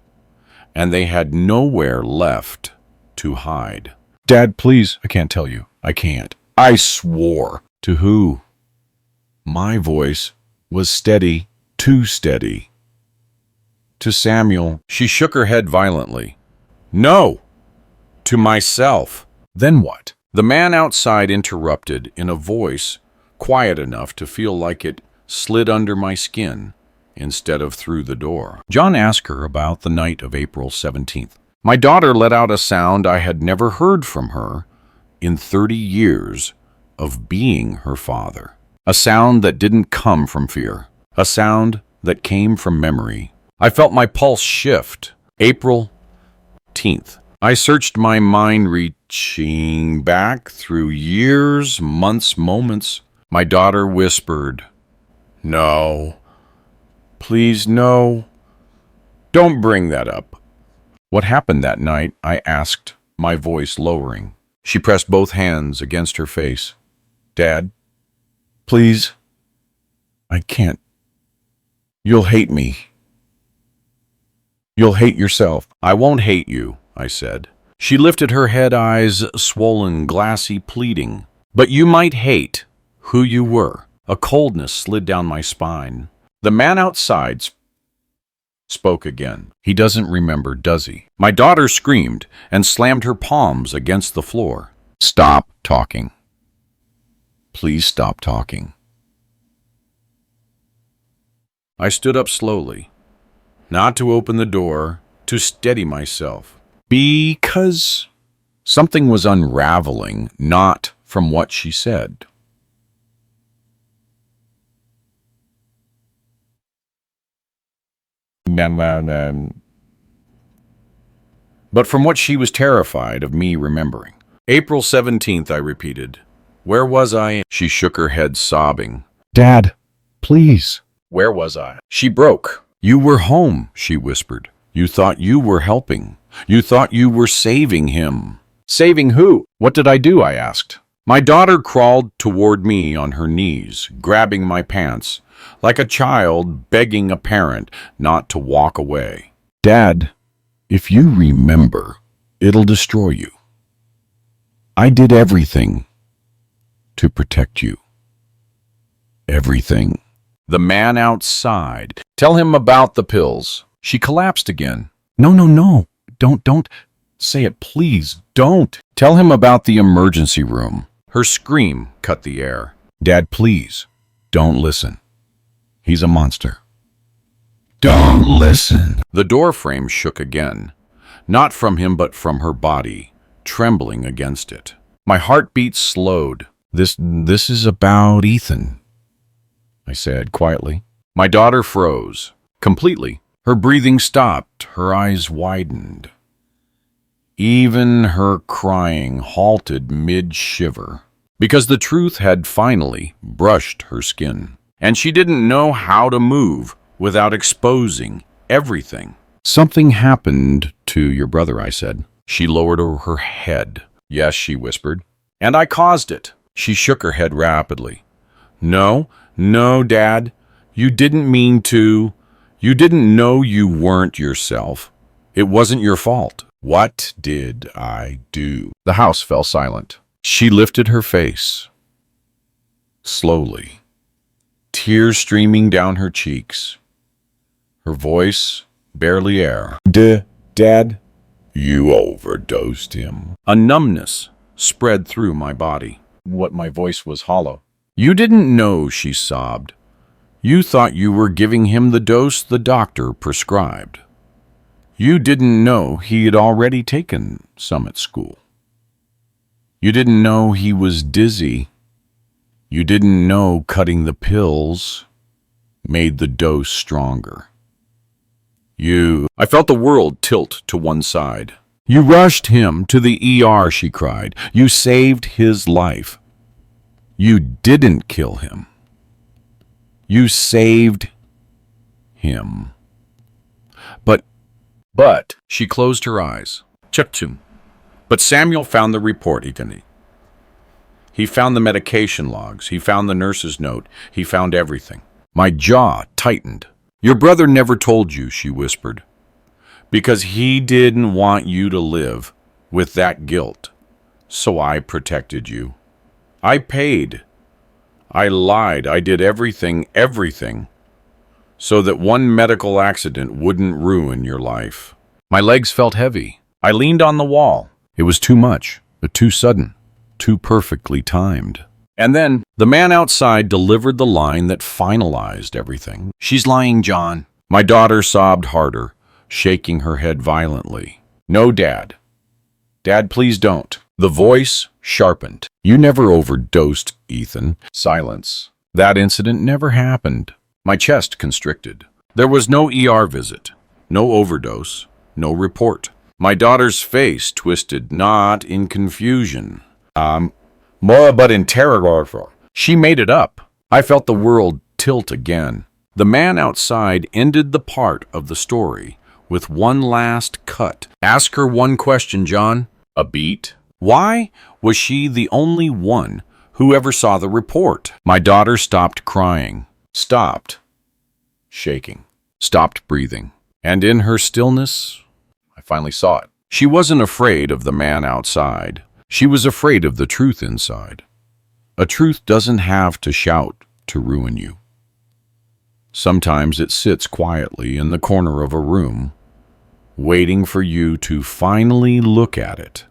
and they had nowhere left to hide. Dad, please, I can't tell you. I can't. I swore. To who? My voice was steady, too steady. To Samuel. She shook her head violently. No! To myself. Then what? The man outside interrupted in a voice quiet enough to feel like it slid under my skin instead of through the door. John asked her about the night of April 17th. My daughter let out a sound I had never heard from her in 30 years of being her father. A sound that didn't come from fear. A sound that came from memory. I felt my pulse shift. April 10th. I searched my mind, reaching back through years, months, moments. My daughter whispered, "No. Please, no. Don't bring that up." What happened that night? I asked, my voice lowering. She pressed both hands against her face. Dad, please. I can't. You'll hate me. You'll hate yourself. I won't hate you, I said. She lifted her head, eyes swollen, glassy, pleading. But you might hate who you were. A coldness slid down my spine. The man outside spoke again. He doesn't remember, does he? My daughter screamed and slammed her palms against the floor. Stop talking. Please stop talking. I stood up slowly, not to open the door, to steady myself. Because something was unraveling, not from what she said. But from what she was terrified of me remembering. April 17th, I repeated. Where was I? She shook her head, sobbing. Dad, please. Where was I? She broke. You were home, she whispered. You thought you were helping. You thought you were saving him. Saving who? What did I do? I asked. My daughter crawled toward me on her knees, grabbing my pants, like a child begging a parent not to walk away. Dad, if you remember, it'll destroy you. I did everything to protect you. Everything. The man outside. Tell him about the pills. She collapsed again. No. Don't say it, please. Don't. Tell him about the emergency room. Her scream cut the air. Dad, please. Don't listen. He's a monster. Don't listen. The door frame shook again. Not from him, but from her body, trembling against it. My heartbeat slowed. This is about Ethan, I said quietly. My daughter froze. Completely. Her breathing stopped. Her eyes widened. Even her crying halted mid-shiver, because the truth had finally brushed her skin, and she didn't know how to move without exposing everything. Something happened to your brother, I said. She lowered her head. Yes, she whispered. And I caused it. She shook her head rapidly. No, Dad. You didn't mean to. You didn't know you weren't yourself. It wasn't your fault. What did I do? The house fell silent. She lifted her face. Slowly. Tears streaming down her cheeks. Her voice barely air. Dad? You overdosed him. A numbness spread through my body. What, my voice was hollow. You didn't know, she sobbed. You thought you were giving him the dose the doctor prescribed. You didn't know he had already taken some at school. You didn't know he was dizzy. You didn't know cutting the pills made the dose stronger. I felt the world tilt to one side. You rushed him to the ER, she cried. You saved his life. You didn't kill him. You saved him. But, she closed her eyes. Cheptum. But Samuel found the report, Itani. He found the medication logs. He found the nurse's note. He found everything. My jaw tightened. Your brother never told you, she whispered, because he didn't want you to live with that guilt. So I protected you. I paid. I lied. I did everything, so that one medical accident wouldn't ruin your life. My legs felt heavy. I leaned on the wall. It was too much, too sudden, too perfectly timed. And then the man outside delivered the line that finalized everything. She's lying, John. My daughter sobbed harder, shaking her head violently. No, Dad. Dad, please don't. The voice sharpened. You never overdosed, Ethan. Silence. That incident never happened. My chest constricted. There was no ER visit, no overdose, no report. My daughter's face twisted, not in confusion. More but in terror. She made it up. I felt the world tilt again. The man outside ended the part of the story with one last cut. Ask her one question, John. A beat. Why was she the only one who ever saw the report? My daughter stopped crying. Stopped shaking, stopped breathing, and in her stillness, I finally saw it. She wasn't afraid of the man outside. She was afraid of the truth inside. A truth doesn't have to shout to ruin you. Sometimes it sits quietly in the corner of a room, waiting for you to finally look at it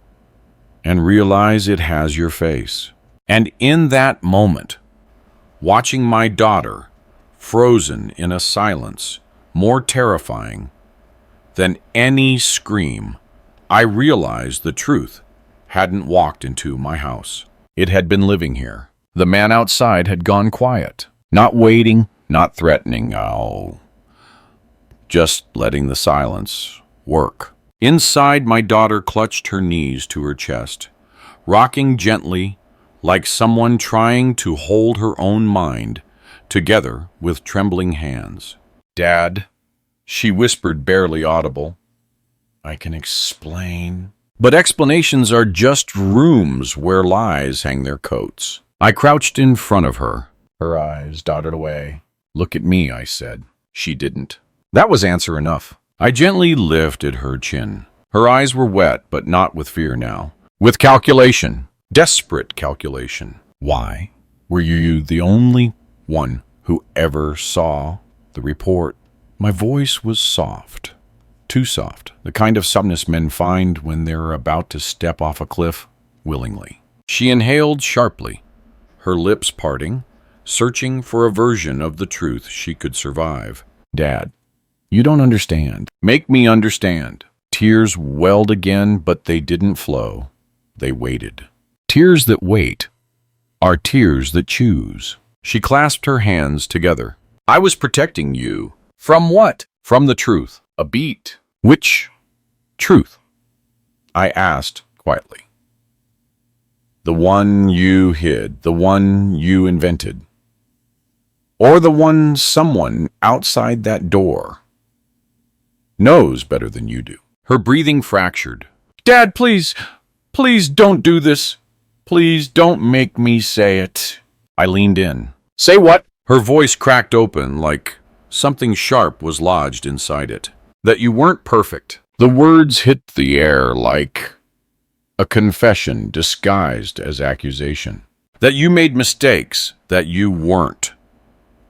and realize it has your face. And in that moment, watching my daughter frozen in a silence more terrifying than any scream, I realized the truth hadn't walked into my house. It had been living here. The man outside had gone quiet, not waiting, not threatening, just letting the silence work. Inside, my daughter clutched her knees to her chest, rocking gently like someone trying to hold her own mind together with trembling hands. Dad, She whispered, barely audible. I can explain. But explanations are just rooms where lies hang their coats. I crouched in front of her. Her eyes darted away. Look at me, I said. She didn't. That was answer enough. I gently lifted her chin. Her eyes were wet, but not with fear now. With calculation. Desperate calculation. Why were you the only one who ever saw the report? My voice was soft. Too soft. The kind of softness men find when they're about to step off a cliff willingly. She inhaled sharply, her lips parting, searching for a version of the truth she could survive. Dad, you don't understand. Make me understand. Tears welled again, but they didn't flow. They waited. Tears that wait are tears that choose. She clasped her hands together. I was protecting you. From what? From the truth. A beat. Which truth? I asked quietly. The one you hid, the one you invented, or the one someone outside that door knows better than you do. Her breathing fractured. Dad, please, please don't do this. Please don't make me say it. I leaned in. Say what? Her voice cracked open like something sharp was lodged inside it. That you weren't perfect. The words hit the air like a confession disguised as accusation. That you made mistakes, that you weren't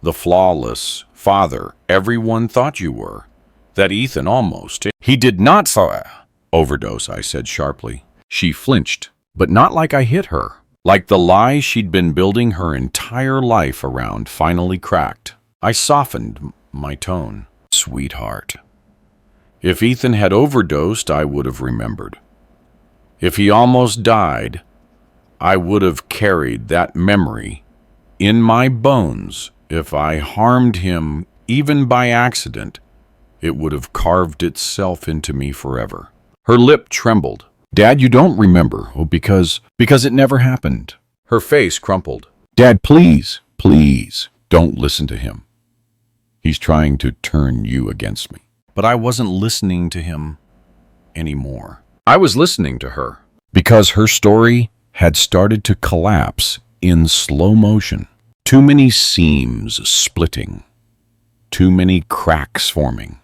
the flawless father everyone thought you were. That Ethan almost. He did not overdose, I said sharply. She flinched, but not like I hit her. Like the lie she'd been building her entire life around finally cracked. I softened my tone. Sweetheart. If Ethan had overdosed, I would have remembered. If he almost died, I would have carried that memory in my bones. If I harmed him, even by accident, it would have carved itself into me forever. Her lip trembled. Dad, you don't remember. Oh, because it never happened. Her face crumpled. Dad, please, please, don't listen to him. He's trying to turn you against me. But I wasn't listening to him anymore. I was listening to her. Because her story had started to collapse in slow motion. Too many seams splitting. Too many cracks forming.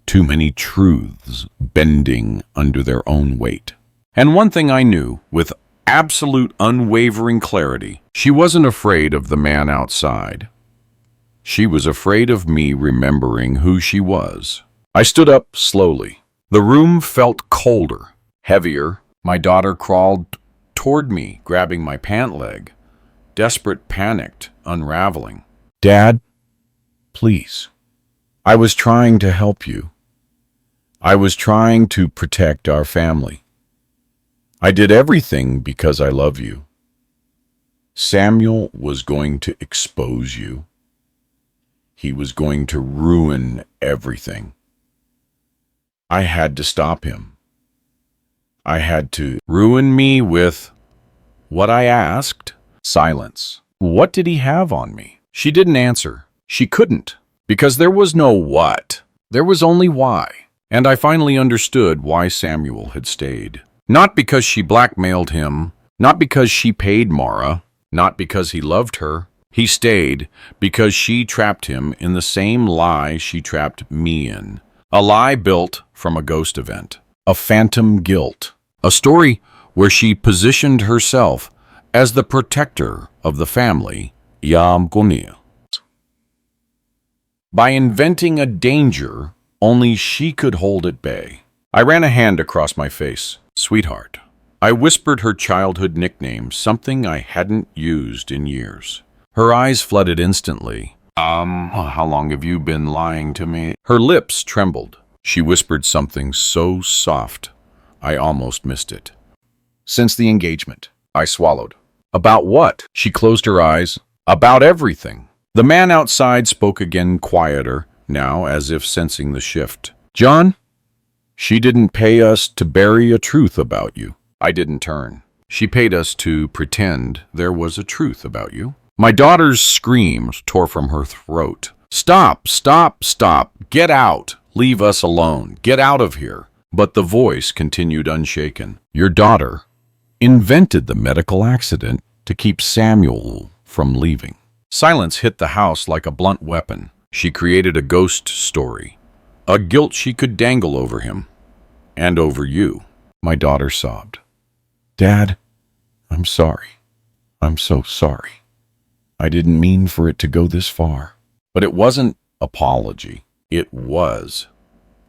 Too many truths bending under their own weight. And one thing I knew with absolute unwavering clarity, she wasn't afraid of the man outside. She was afraid of me remembering who she was. I stood up slowly. The room felt colder, heavier. My daughter crawled toward me, grabbing my pant leg. Desperate, panicked, unraveling. Dad, please. I was trying to help you. I was trying to protect our family. I did everything because I love you. Samuel was going to expose you. He was going to ruin everything. I had to stop him. I had to ruin me with what I asked. Silence. What did he have on me? She didn't answer. She couldn't. Because there was no what. There was only why. And I finally understood why Samuel had stayed. Not because she blackmailed him. Not because she paid Mara. Not because he loved her. He stayed because she trapped him in the same lie she trapped me in. A lie built from a ghost event. A phantom guilt. A story where she positioned herself as the protector of the family, by inventing a danger only she could hold at bay. I ran a hand across my face. Sweetheart. I whispered her childhood nickname, something I hadn't used in years. Her eyes flooded instantly. How long have you been lying to me? Her lips trembled. She whispered something so soft, I almost missed it. Since the engagement. I swallowed. About what? She closed her eyes. About everything. The man outside spoke again, quieter, now as if sensing the shift. John, she didn't pay us to bury a truth about you. I didn't turn. She paid us to pretend there was a truth about you. My daughter's screams tore from her throat. "Stop, stop, stop. Get out. Leave us alone. Get out of here." But the voice continued unshaken. "Your daughter invented the medical accident to keep Samuel from leaving." Silence hit the house like a blunt weapon. She created a ghost story, a guilt she could dangle over him and over you. My daughter sobbed. Dad, I'm sorry. I'm so sorry. I didn't mean for it to go this far. But it wasn't apology. It was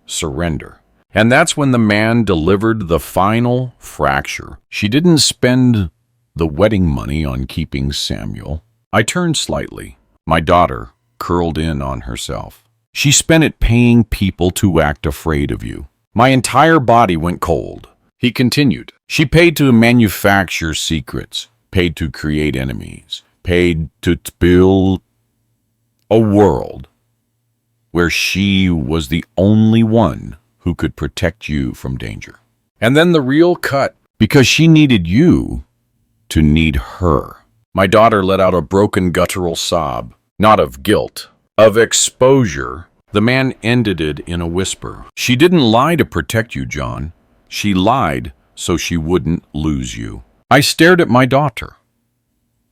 surrender. And that's when the man delivered the final fracture. She didn't spend the wedding money on keeping Samuel. I turned slightly. My daughter curled in on herself. She spent it paying people to act afraid of you. My entire body went cold. He continued. She paid to manufacture secrets, paid to create enemies, paid to build a world where she was the only one who could protect you from danger. And then the real cut, because she needed you to need her. My daughter let out a broken guttural sob, not of guilt, of exposure. The man ended it in a whisper. She didn't lie to protect you, John. She lied so she wouldn't lose you. I stared at my daughter.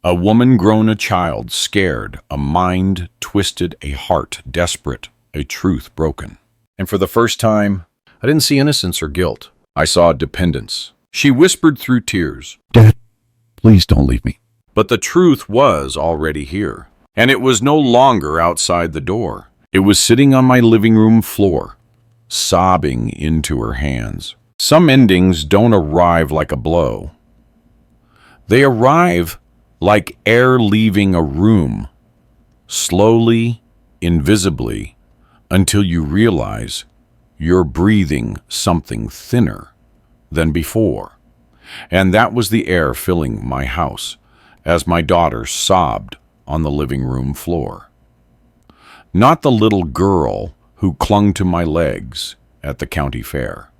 A woman grown a child, scared, a mind twisted, a heart desperate, a truth broken. And for the first time, I didn't see innocence or guilt. I saw dependence. She whispered through tears, Dad, please don't leave me. but the truth was already here. And it was no longer outside the door. It was sitting on my living room floor, sobbing into her hands. Some endings don't arrive like a blow. They arrive like air leaving a room, slowly, invisibly, until you realize you're breathing something thinner than before. And that was the air filling my house as my daughter sobbed on the living room floor. Not the little girl who clung to my legs at the county fair.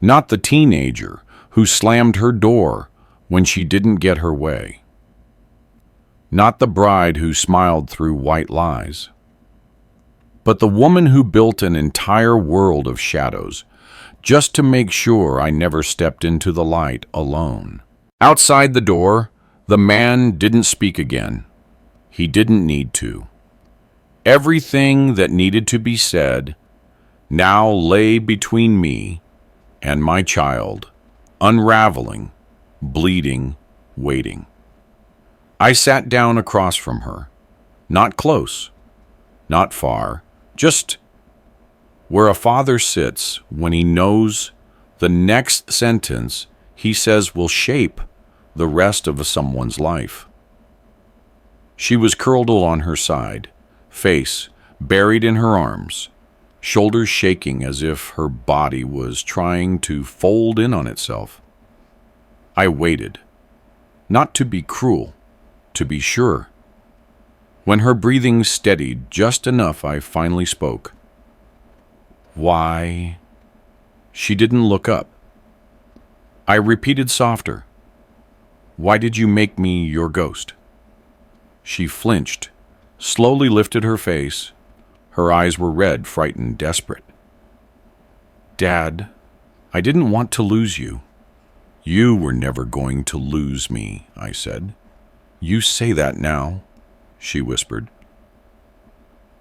Not the teenager who slammed her door when she didn't get her way. Not the bride who smiled through white lies. But the woman who built an entire world of shadows just to make sure I never stepped into the light alone. Outside the door, the man didn't speak again. He didn't need to. Everything that needed to be said now lay between me and my child, unraveling, bleeding, waiting. I sat down across from her, not close, not far, just where a father sits when he knows the next sentence he says will shape the rest of someone's life. She was curled on her side, face buried in her arms, shoulders shaking as if her body was trying to fold in on itself. I waited, not to be cruel, to be sure. When her breathing steadied just enough, I finally spoke. Why? She didn't look up. I repeated softer. Why did you make me your ghost? She flinched, slowly lifted her face. Her eyes were red, frightened, desperate. Dad, I didn't want to lose you. You were never going to lose me, I said. You say that now, she whispered.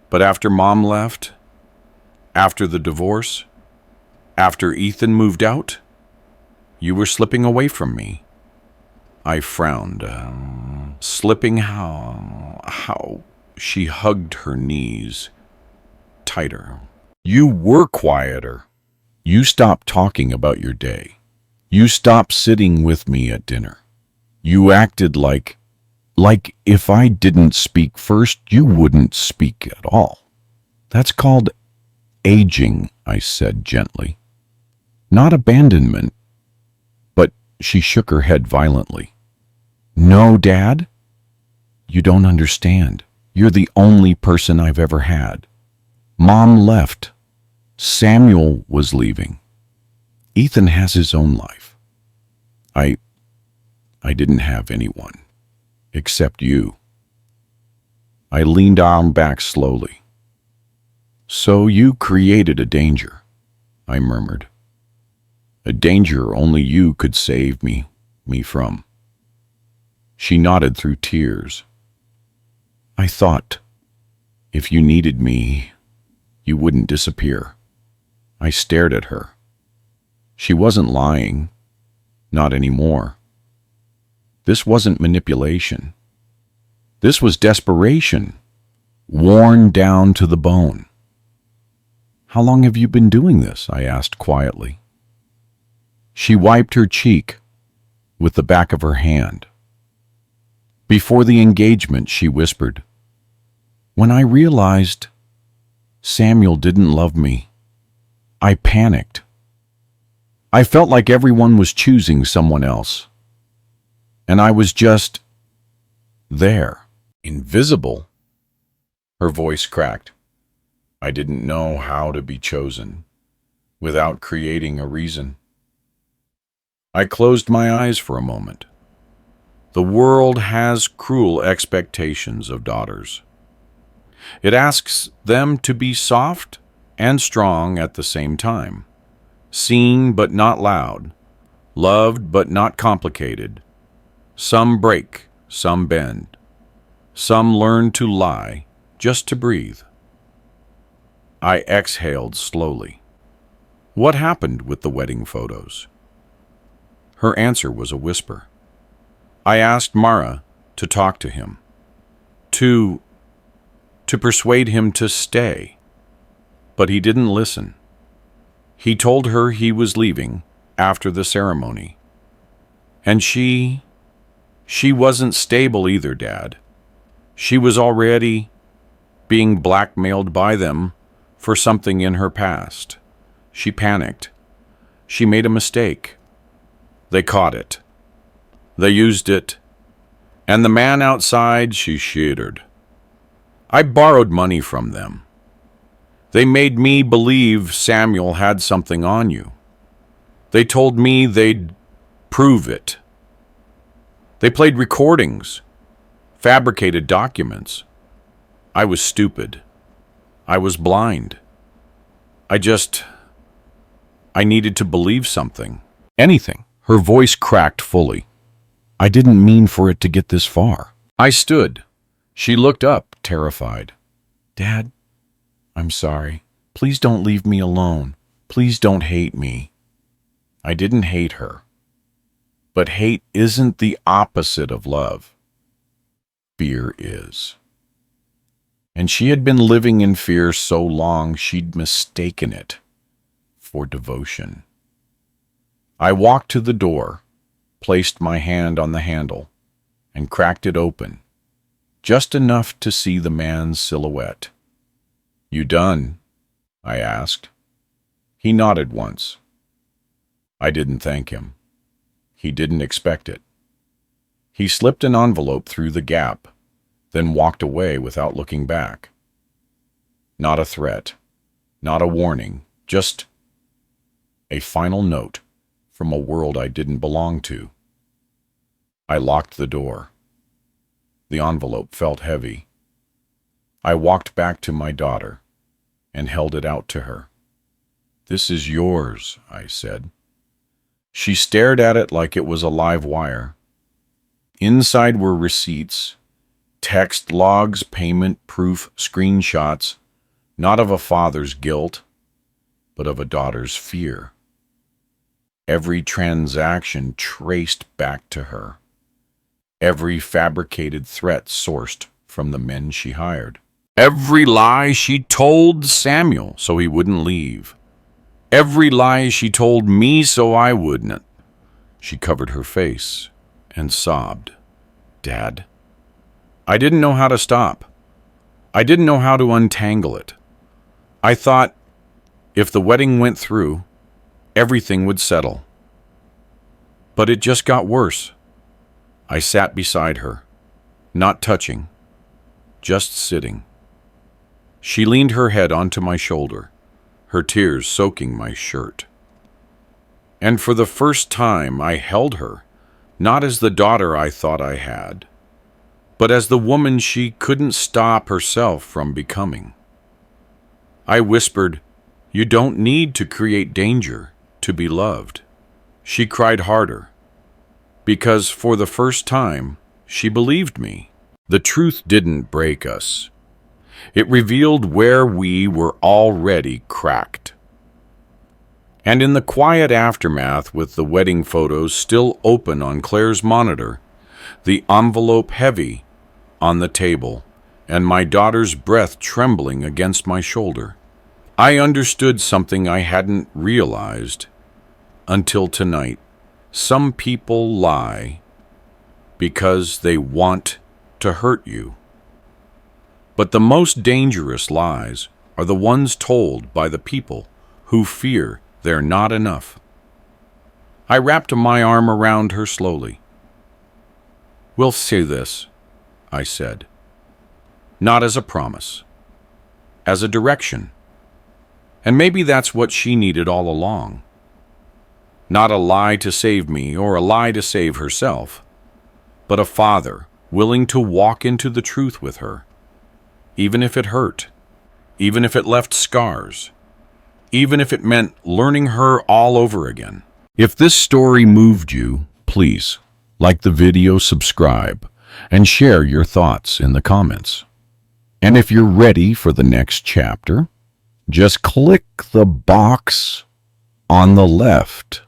But after Mom left, after the divorce, after Ethan moved out, you were slipping away from me. I frowned. Slipping how? How? She hugged her knees tighter. You were quieter. You stopped talking about your day. You stopped sitting with me at dinner. You acted like if I didn't speak first, you wouldn't speak at all. That's called aging, I said gently. Not abandonment. But she shook her head violently. No, Dad? You don't understand. You're the only person I've ever had. Mom left. Samuel was leaving. Ethan has his own life. I didn't have anyone, except you. I leaned arm back slowly. So you created a danger, I murmured. A danger only you could save me from. She nodded through tears. I thought, if you needed me, you wouldn't disappear. I stared at her. She wasn't lying. Not anymore. This wasn't manipulation. This was desperation, worn down to the bone. How long have you been doing this? I asked quietly. She wiped her cheek with the back of her hand. Before the engagement, she whispered, when I realized Samuel didn't love me, I panicked. I felt like everyone was choosing someone else. And I was just there, invisible. Her voice cracked. I didn't know how to be chosen without creating a reason. I closed my eyes for a moment. The world has cruel expectations of daughters. It asks them to be soft and strong at the same time, seen but not loud, loved but not complicated. Some break, some bend. Some learn to lie just to breathe. I exhaled slowly. What happened with the wedding photos? Her answer was a whisper. I asked Mara to talk to him, to persuade him to stay, but he didn't listen. He told her he was leaving after the ceremony. And she wasn't stable either, Dad. She was already being blackmailed by them for something in her past. She panicked. She made a mistake. They caught it. They used it. And the man outside, she shittered. I borrowed money from them. They made me believe Samuel had something on you. They told me they'd prove it. They played recordings, fabricated documents. I was stupid. I was blind. I needed to believe something. Anything. Her voice cracked fully. I didn't mean for it to get this far. I stood. She looked up, terrified. Dad, I'm sorry. Please don't leave me alone. Please don't hate me. I didn't hate her. But hate isn't the opposite of love. Fear is. And she had been living in fear so long she'd mistaken it for devotion. I walked to the door, placed my hand on the handle, and cracked it open, just enough to see the man's silhouette. You done? I asked. He nodded once. I didn't thank him. He didn't expect it. He slipped an envelope through the gap, then walked away without looking back. Not a threat, not a warning, just a final note from a world I didn't belong to. I locked the door. The envelope felt heavy. I walked back to my daughter and held it out to her. This is yours, I said. She stared at it like it was a live wire. Inside were receipts, text logs, payment proof, screenshots, not of a father's guilt, but of a daughter's fear. Every transaction traced back to her. Every fabricated threat sourced from the men she hired. Every lie she told Samuel so he wouldn't leave. Every lie she told me so I wouldn't. She covered her face and sobbed. Dad. I didn't know how to stop. I didn't know how to untangle it. I thought if the wedding went through, everything would settle. But it just got worse. I sat beside her, not touching, just sitting. She leaned her head onto my shoulder, her tears soaking my shirt. And for the first time, I held her, not as the daughter I thought I had, but as the woman she couldn't stop herself from becoming. I whispered, "You don't need to create danger to be loved." She cried harder, because for the first time, she believed me. The truth didn't break us. It revealed where we were already cracked. And in the quiet aftermath, with the wedding photos still open on Claire's monitor, the envelope heavy on the table, and my daughter's breath trembling against my shoulder, I understood something I hadn't realized until tonight. Some people lie because they want to hurt you. But the most dangerous lies are the ones told by the people who fear they're not enough. I wrapped my arm around her slowly. "We'll say this," I said. Not as a promise, as a direction. And maybe that's what she needed all along. Not a lie to save me or a lie to save herself, but a father willing to walk into the truth with her, even if it hurt, even if it left scars, even if it meant learning her all over again. If this story moved you, please like the video, subscribe, and share your thoughts in the comments. And if you're ready for the next chapter, just click the box on the left